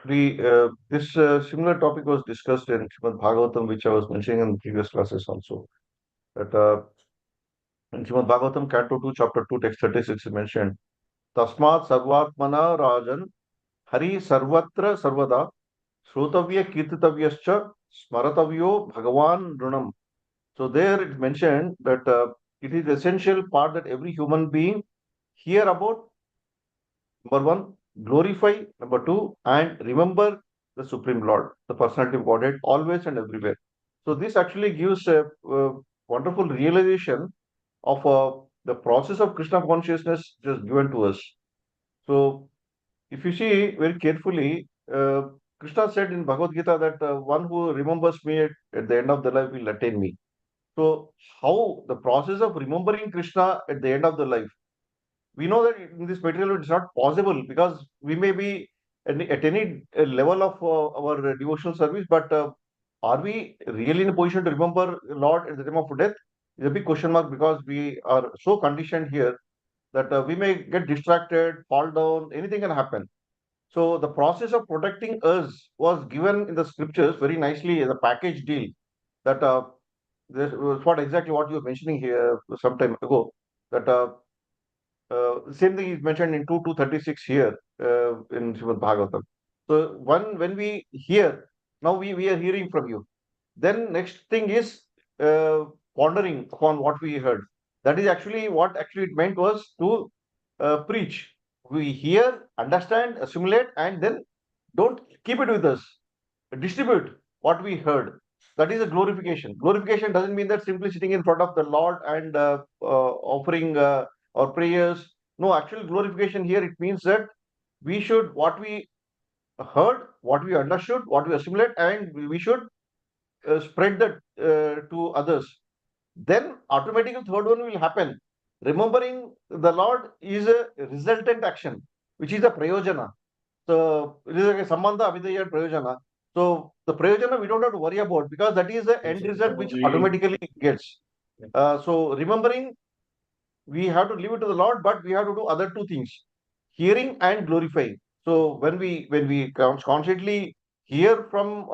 This similar topic was discussed in Srimad Bhagavatam, which I was mentioning in previous classes also. That in Srimad Bhagavatam, Canto 2, Chapter 2, Text 36 is mentioned. Tasmat Sarvatmana Rajan Hari Sarvatra Sarvada Shrotavya Kirtitavyascha Smaratavyo Bhagavan Runam. So there it's mentioned that it is essential part that every human being hear about, number one, glorify, number two, and remember the Supreme Lord, the personality of Godhead, always and everywhere. So this actually gives a wonderful realization of the process of Krishna consciousness just given to us. So if you see very carefully, Krishna said in Bhagavad Gita that one who remembers me at the end of the life will attain me. So how the process of remembering Krishna at the end of the life? We know that in this material world it's not possible because we may be at any level of our devotional service, but are we really in a position to remember Lord at the time of death? Is a big question mark because we are so conditioned here that we may get distracted, fall down, anything can happen. So the process of protecting us was given in the scriptures very nicely as a package deal. That this was what you were mentioning here some time ago. That same thing is mentioned in 2:36 here in Srimad Bhagavatam. So when we hear, now we are hearing from you. Then next thing is pondering upon what we heard. That is actually what actually it meant was to preach. We hear, understand, assimilate, and then don't keep it with us. Distribute what we heard. that is a glorification. Glorification doesn't mean that simply sitting in front of the Lord and offering our prayers. No, actual glorification here, it means that we should, what we heard, what we understood, what we assimilate, and we should spread that to others. Then automatically third one will happen. Remembering the Lord is a resultant action, which is a prayojana. So it is like a sambandha, avidya, and prayojana. So the prayojana we don't have to worry about, because that is the end result which automatically gets. So remembering, we have to leave it to the Lord, but we have to do other two things: hearing and glorifying. So when we constantly hear from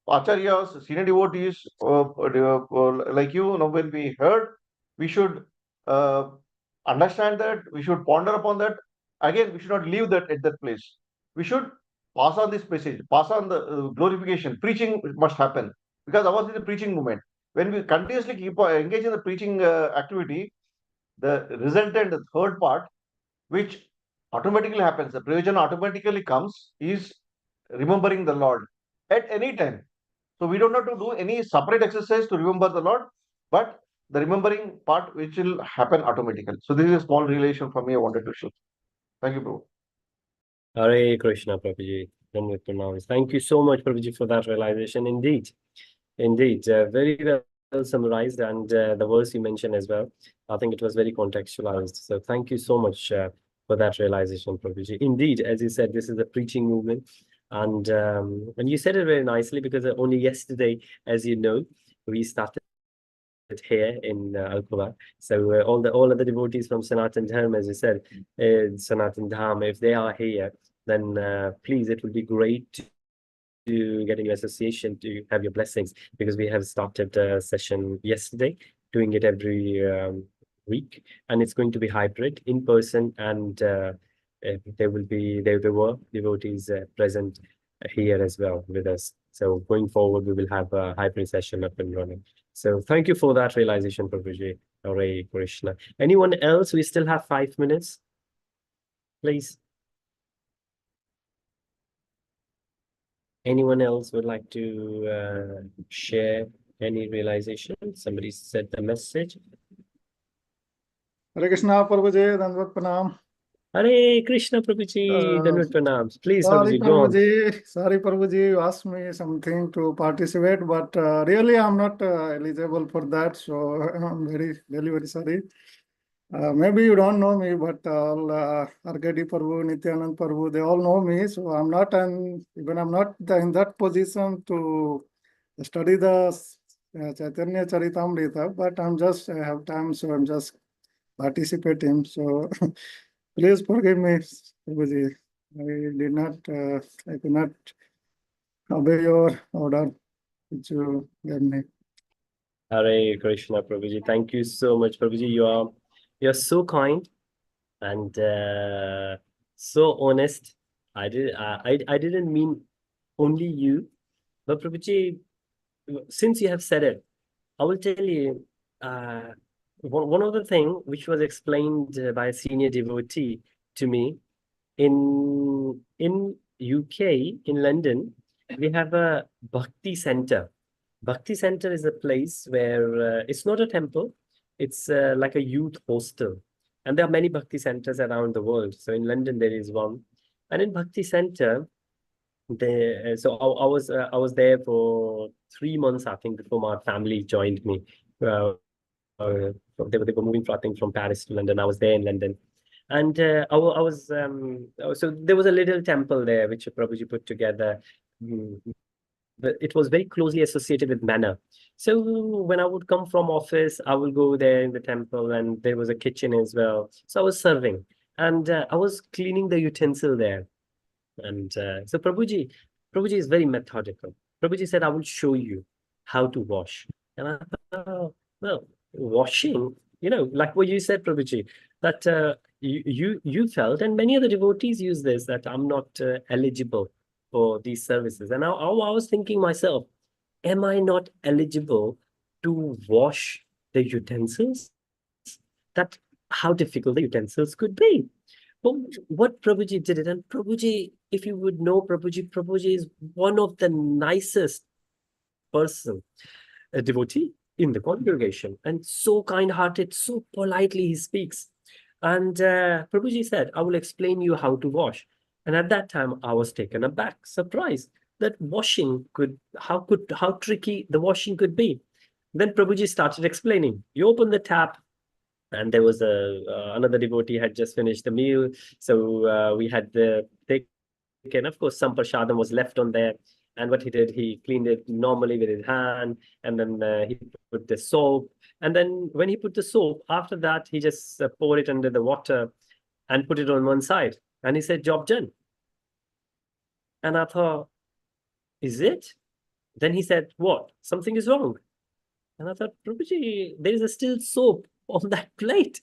acharyas, senior devotees, like you know, when we heard, we should uh, understand that, we should ponder upon that. Again, we should not leave that at that place. We should pass on this message, pass on the glorification. Preaching must happen, because ours is a preaching movement. When we continuously keep engage in the preaching activity, the resultant, the third part, which automatically happens, the prayojana automatically comes, is remembering the Lord at any time. So we don't have to do any separate exercise to remember the Lord, but the remembering part which will happen automatically. So this is a small relation for me I wanted to show. Thank you, Prabhu. Hare Krishna, Prabhuji. Dandavat pranams. Thank you so much, Prabhuji, for that realization. Indeed, very well summarized, and the verse you mentioned as well, I think it was very contextualized. So thank you so much for that realization, Prabhuji. Indeed, as you said, this is a preaching movement, and you said it very nicely, because only yesterday, as you know, we started here in Alcoa. So all of the devotees from Sanatan Dharma, as you said, Sanatan Dharma, if they are here, then please, it would be great to get in your association to have your blessings, because we have started a session yesterday, doing it every week, and it's going to be hybrid, in person, and there were devotees present here as well with us. So going forward, we will have a hybrid session up and running. So thank you for that realization, Prabhuji. Hare Krishna. Anyone else? We still have 5 minutes, please. Anyone else would like to share any realization? Somebody said the message. Hare Krishna, Prabhuji, Dandavat pranam. Hare Krishna, Prabhuji, Dandavat pranams. Please, Sorry, Prabhuji, go on. Sorry, Prabhuji, you asked me something to participate, but really I'm not eligible for that, so I'm very sorry. Maybe you don't know me, but all RKD Prabhu, Nityanand Prabhu, they all know me, so I'm not in that position to study the Caitanya Charitamrita, but I have time, so I'm just participating. So please forgive me, Prabhuji. I could not obey your order which you gave me. Hare Krishna, Prabhuji. Thank you so much, Prabhuji. You're so kind and so honest. I didn't mean only you, but Prabhuji, since you have said it, I will tell you one other thing which was explained by a senior devotee to me. In UK, in London, we have a Bhakti Center. Bhakti Center is a place where it's not a temple, it's like a youth hostel. And there are many Bhakti centers around the world. So in London, there is one. And in Bhakti Center, I was there for 3 months, I think, before my family joined me. They were moving, I think, from Paris to London. I was there in London. And so there was a little temple there, which Prabhuji put together. But it was very closely associated with manna. So when I would come from office, I would go there in the temple, and there was a kitchen as well. So I was serving, and I was cleaning the utensil there. And so Prabhuji is very methodical. Prabhuji said, I will show you how to wash. And I thought, oh, well, washing, like what you said, Prabhuji, that you felt, and many other devotees use this, that I'm not eligible for these services. And I was thinking myself, am I not eligible to wash the utensils? That how difficult the utensils could be. But what Prabhuji did it, and Prabhuji, if you would know Prabhuji is one of the nicest person, a devotee in the congregation, and so kind-hearted, so politely he speaks. And Prabhuji said, I will explain you how to wash. And at that time, I was taken aback, surprised that washing how tricky the washing could be. Then Prabhuji started explaining. You open the tap, and there was another devotee had just finished the meal. So we had taken, of course, some prashadam was left on there. And what he did, he cleaned it normally with his hand, and then he put the soap. And then when he put the soap, after that, he just poured it under the water and put it on one side. And he said, job done. And I thought, is it? Then he said, what? Something is wrong. And I thought, Prabhuji, there is still soap on that plate.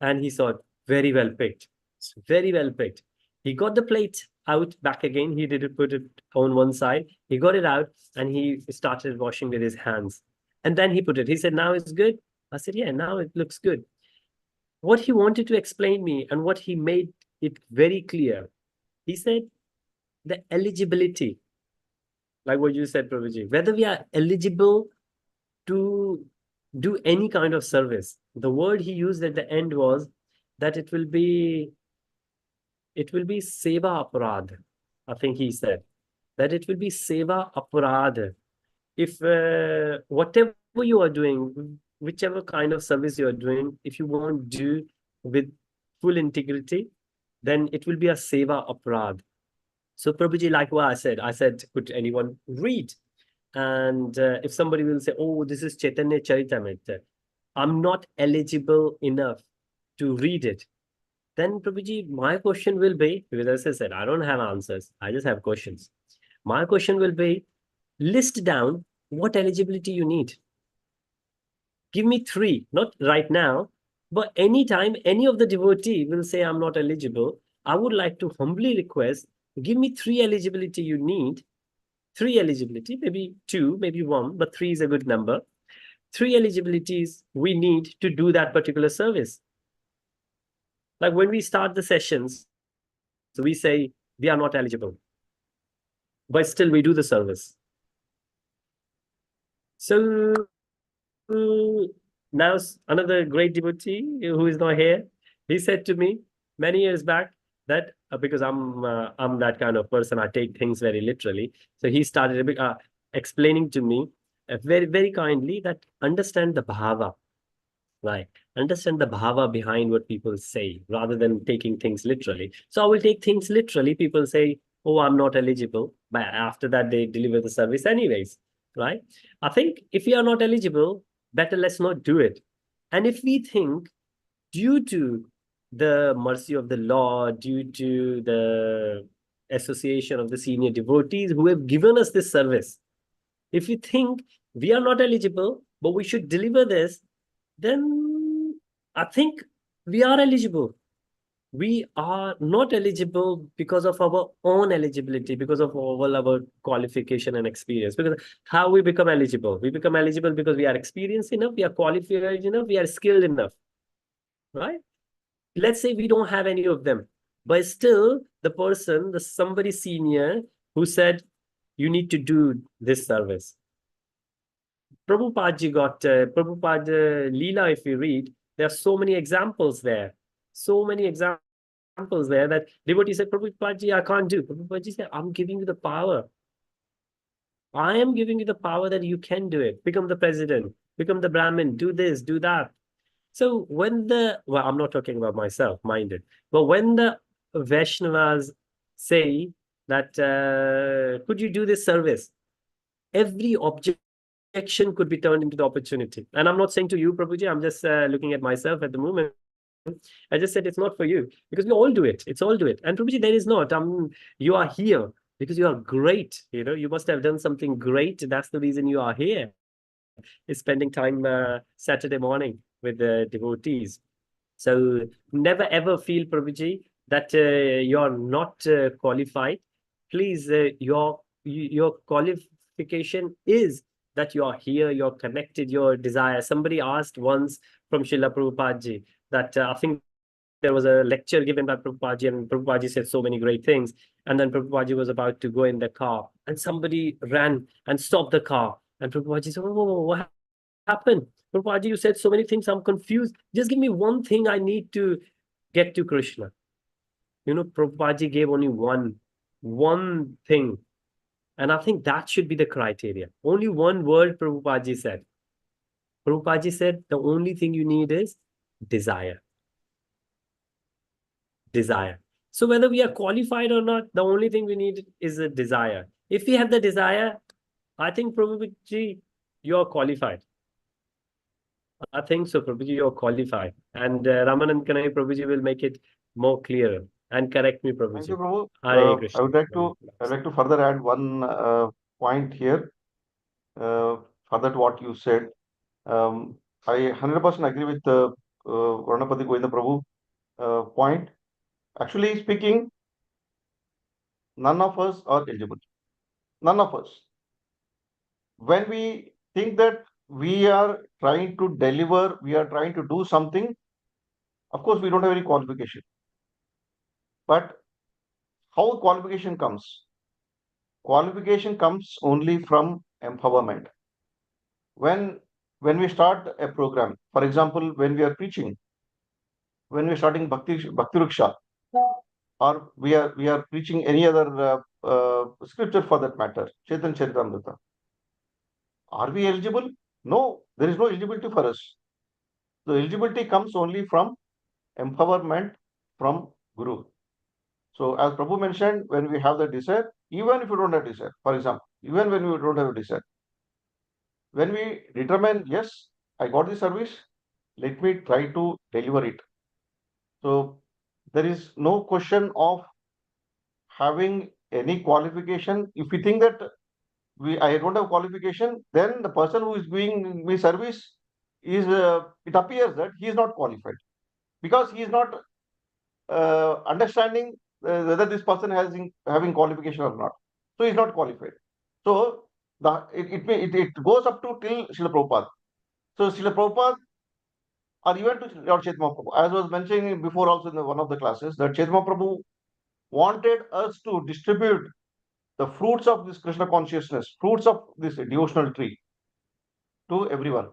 And he said, very well picked. Very well picked. He got the plate out back again. He didn't put it on one side. He got it out and he started washing with his hands. And then he put it. He said, now it's good. I said, yeah, now it looks good. What he wanted to explain me and what he made it very clear. He said, the eligibility, like what you said, Prabhuji, whether we are eligible to do any kind of service. The word he used at the end was that it will be seva aparad. I think he said that it will be seva aparad. If whatever you are doing, whichever kind of service you are doing, if you won't do with full integrity, then it will be a seva aparad. So Prabhuji, like what I said, could anyone read? And if somebody will say, oh, this is Caitanya Charitamrita, I'm not eligible enough to read it. Then Prabhuji, my question will be, because as I said, I don't have answers. I just have questions. My question will be, list down what eligibility you need. Give me 3, not right now, but anytime any of the devotee will say, I'm not eligible, I would like to humbly request, give me 3 eligibility you need. 3 eligibility, maybe 2, maybe 1, but 3 is a good number. 3 eligibilities we need to do that particular service. Like when we start the sessions, so we say we are not eligible, but still we do the service. So now another great devotee who is not here, he said to me many years back that because I'm that kind of person, I take things very literally. So he started explaining to me very, very kindly that understand the bhava, right? Understand the bhava behind what people say rather than taking things literally. So I will take things literally. People say, oh, I'm not eligible. But after that, they deliver the service anyways, right? I think if we are not eligible, better let's not do it. And if we think due to the mercy of the Lord, due to the association of the senior devotees who have given us this service, if we think we are not eligible, but we should deliver this, then I think we are eligible. We are not eligible because of our own eligibility, because of all our qualification and experience. Because how we become eligible? We become eligible because we are experienced enough, we are qualified enough, we are skilled enough, right? Let's say we don't have any of them, but still somebody senior who said, you need to do this service. Prabhupada got, Prabhupada Lila, if you read, there are so many examples there. So many examples there that devotees said, Prabhupada, I can't do. Prabhupada said, I'm giving you the power. I am giving you the power that you can do it. Become the president, become the Brahmin, do this, do that. So when well, I'm not talking about myself, minded, but when the Vaishnavas say that, could you do this service? Every objection could be turned into the opportunity. And I'm not saying to you, Prabhuji, I'm just looking at myself at the moment. I just said it's not for you because we all do it. It's all do it. And Prabhuji, there is not. You are here because you are great. You must have done something great. That's the reason you are here. Is spending time Saturday morning with the devotees. So never ever feel, Prabhuji, that you're not qualified. Please, your qualification is that you are here, you're connected, your desire. Somebody asked once from Srila Prabhupada that I think there was a lecture given by Prabhupada, and Prabhupada said so many great things. And then Prabhupada was about to go in the car, and somebody ran and stopped the car And Prabhupada said, oh, what happened? Prabhupada, you said so many things, I'm confused. Just give me one thing I need to get to Krishna. Prabhupada gave only one thing. And I think that should be the criteria. Only one word Prabhupada said. Prabhupada said, the only thing you need is desire. Desire. So whether we are qualified or not, the only thing we need is a desire. If we have the desire, I think Prabhuji, you are qualified. I think so, Prabhuji, you are qualified. And Ramanand Kanai Prabhuji will make it more clearer. And correct me, Prabhuji. Thank you, Prabhu. Hare Krishna. I'd like to further add one point here. Further to what you said, I 100% agree with Varunapati Govinda Prabhu point. Actually speaking, none of us are eligible. None of us. When we think that we are trying to deliver, we are trying to do something, of course, we don't have any qualification. But how qualification comes? Qualification comes only from empowerment. When we start a program, for example, when we are preaching, when we are starting Bhakti Ruksha, or we are preaching any other scripture for that matter, Chaitanya Charitamrita, are we eligible? No, there is no eligibility for us. The eligibility comes only from empowerment from Guru. So as Prabhu mentioned, when we have the desire, even if you don't have desire, for example, even when we don't have a desire, when we determine, yes, I got the service, let me try to deliver it. So there is no question of having any qualification. If we think that I don't have qualification, then the person who is doing me service is, it appears that he is not qualified, because he is not understanding whether this person has having qualification or not. So he is not qualified. So it goes up to till Srila Prabhupada. So Srila Prabhupada, or even to Lord Chaitanya Prabhu, as I was mentioning before also in one of the classes, that Chaitanya Prabhu wanted us to distribute the fruits of this Krishna consciousness, fruits of this devotional tree to everyone.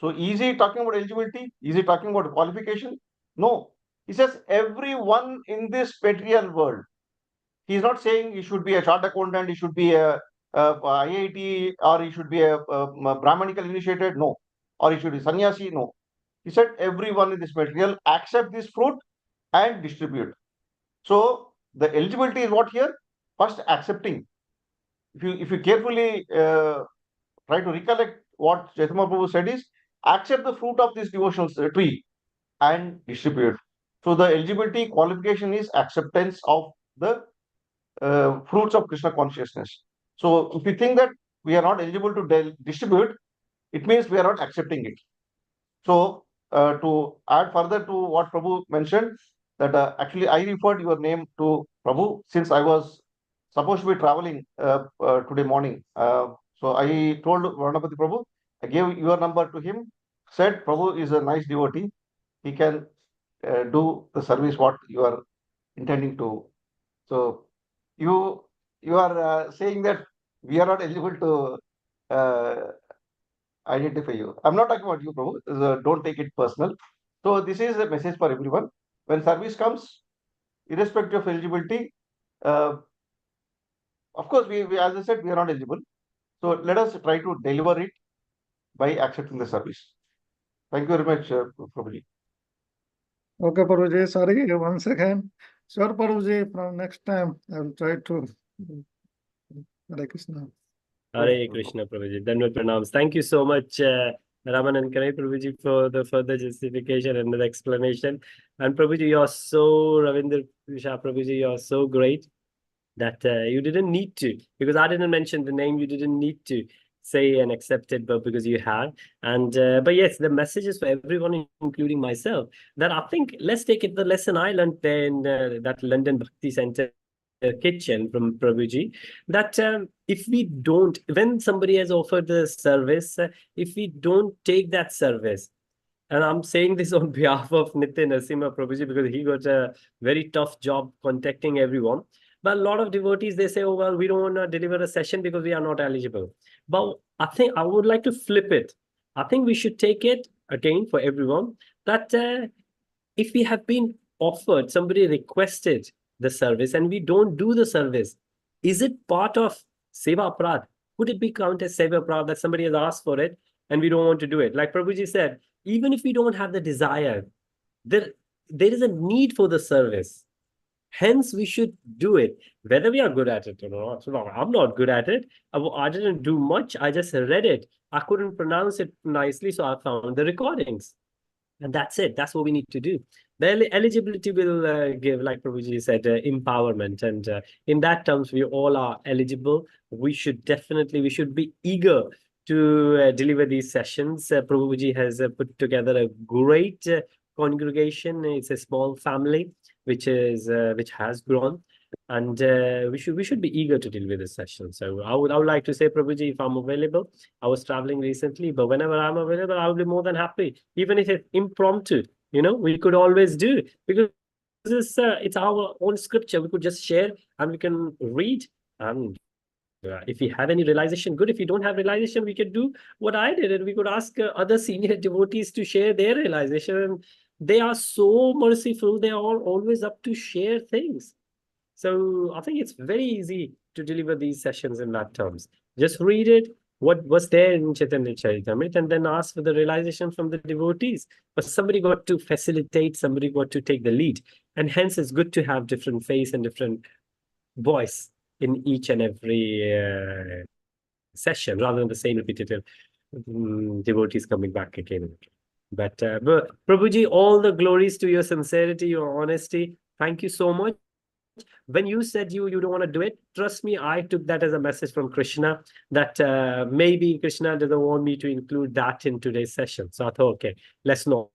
So is he talking about eligibility? Is he talking about qualification? No. He says everyone in this material world. He is not saying he should be a chartered accountant, he should be a IIT, or he should be a Brahmanical initiated. No. Or he should be sannyasi. No. He said everyone in this material accept this fruit and distribute. So the eligibility is what here? First, accepting. If you carefully try to recollect what Chaitanya Prabhu said is, accept the fruit of this devotional tree and distribute. So the eligibility qualification is acceptance of the fruits of Krishna consciousness. So if we think that we are not eligible to distribute, it means we are not accepting it. So to add further to what Prabhu mentioned, that actually I referred your name to Prabhu since I was supposed to be traveling today morning. So I told Varunapati Prabhu, I gave your number to him, said Prabhu is a nice devotee. He can do the service what you are intending to. So you are saying that we are not eligible to identify you. I'm not talking about you, Prabhu. So don't take it personal. So this is a message for everyone. When service comes, irrespective of eligibility, of course, we as I said, we are not eligible. So let us try to deliver it by accepting the service. Thank you very much, Prabhuji. Okay, Prabhuji, sorry, once again. Sure, Prabhuji, from next time I will try to. Hare Krishna. Hare Krishna, Prabhuji. Dhanwad pranams. Thank you so much, Raman and Kanai Prabhuji, for the further justification and the explanation. And Prabhuji, you're so, Ravinder Shah Prabhuji, you're so great that you didn't need to, because I didn't mention the name, you didn't need to say and accept it, but because you had. And but yes, the message is for everyone, including myself, that I think, let's take it, the lesson I learned there in that London Bhakti Center kitchen from Prabhuji, that if we don't, when somebody has offered the service, if we don't take that service, and I'm saying this on behalf of Nitin Narasimha Prabhuji, because he got a very tough job contacting everyone. But a lot of devotees, they say, oh, well, we don't want to deliver a session because we are not eligible. But I think I would like to flip it. I think we should take it again for everyone that if we have been offered, somebody requested the service and we don't do the service, is it part of seva aprad? Could it be counted as seva aprad that somebody has asked for it and we don't want to do it? Like Prabhuji said, even if we don't have the desire, there is a need for the service. Hence, we should do it, whether we are good at it or not. So, I'm not good at it. I didn't do much. I just read it. I couldn't pronounce it nicely, so I found the recordings. And that's it. That's what we need to do. The eligibility will give, like Prabhuji said, empowerment. And in that terms, we all are eligible. We should be eager to deliver these sessions. Prabhuji has put together a great congregation. It's a small family which has grown, and we should be eager to deliver this session. So I would like to say, Prabhuji, if I'm available, I was traveling recently, but whenever I'm available, I will be more than happy, even if it's impromptu. We could always do, because it's our own scripture. We could just share and we can read. And if we have any realization, good. If we don't have realization, we can do what I did, and we could ask other senior devotees to share their realization. They are so merciful. They are always up to share things. So I think it's very easy to deliver these sessions in that terms. Just read it, what was there in Chaitanya Charitamrita, and then ask for the realization from the devotees. But somebody got to facilitate, somebody got to take the lead. And hence it's good to have different face and different voice in each and every session, rather than the same repetitive devotees coming back again and again. But Prabhuji, all the glories to your sincerity, your honesty. Thank you so much. When you said you don't want to do it, trust me, I took that as a message from Krishna that maybe Krishna doesn't want me to include that in today's session. So I thought, okay, let's not.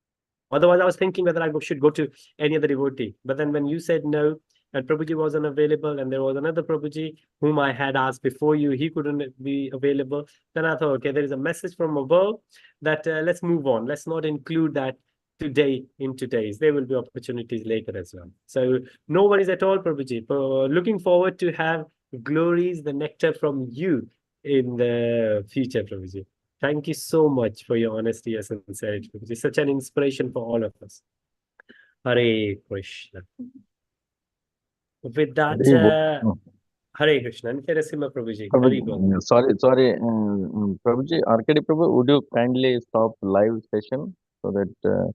Otherwise, I was thinking whether I should go to any other devotee. But then when you said no, and Prabhuji wasn't available, and there was another Prabhuji whom I had asked before you, he couldn't be available, then I thought, okay, there is a message from above that let's move on. Let's not include that today in today's. There will be opportunities later as well. So no worries at all, Prabhuji. Looking forward to have glories, the nectar from you in the future, Prabhuji. Thank you so much for your honesty and sincerity, Prabhuji. Such an inspiration for all of us. Hare Krishna. With that, Hare Krishna. Nitya Prabhuji. Sorry, Prabhuji, RKD Prabhu, would you kindly stop live session so that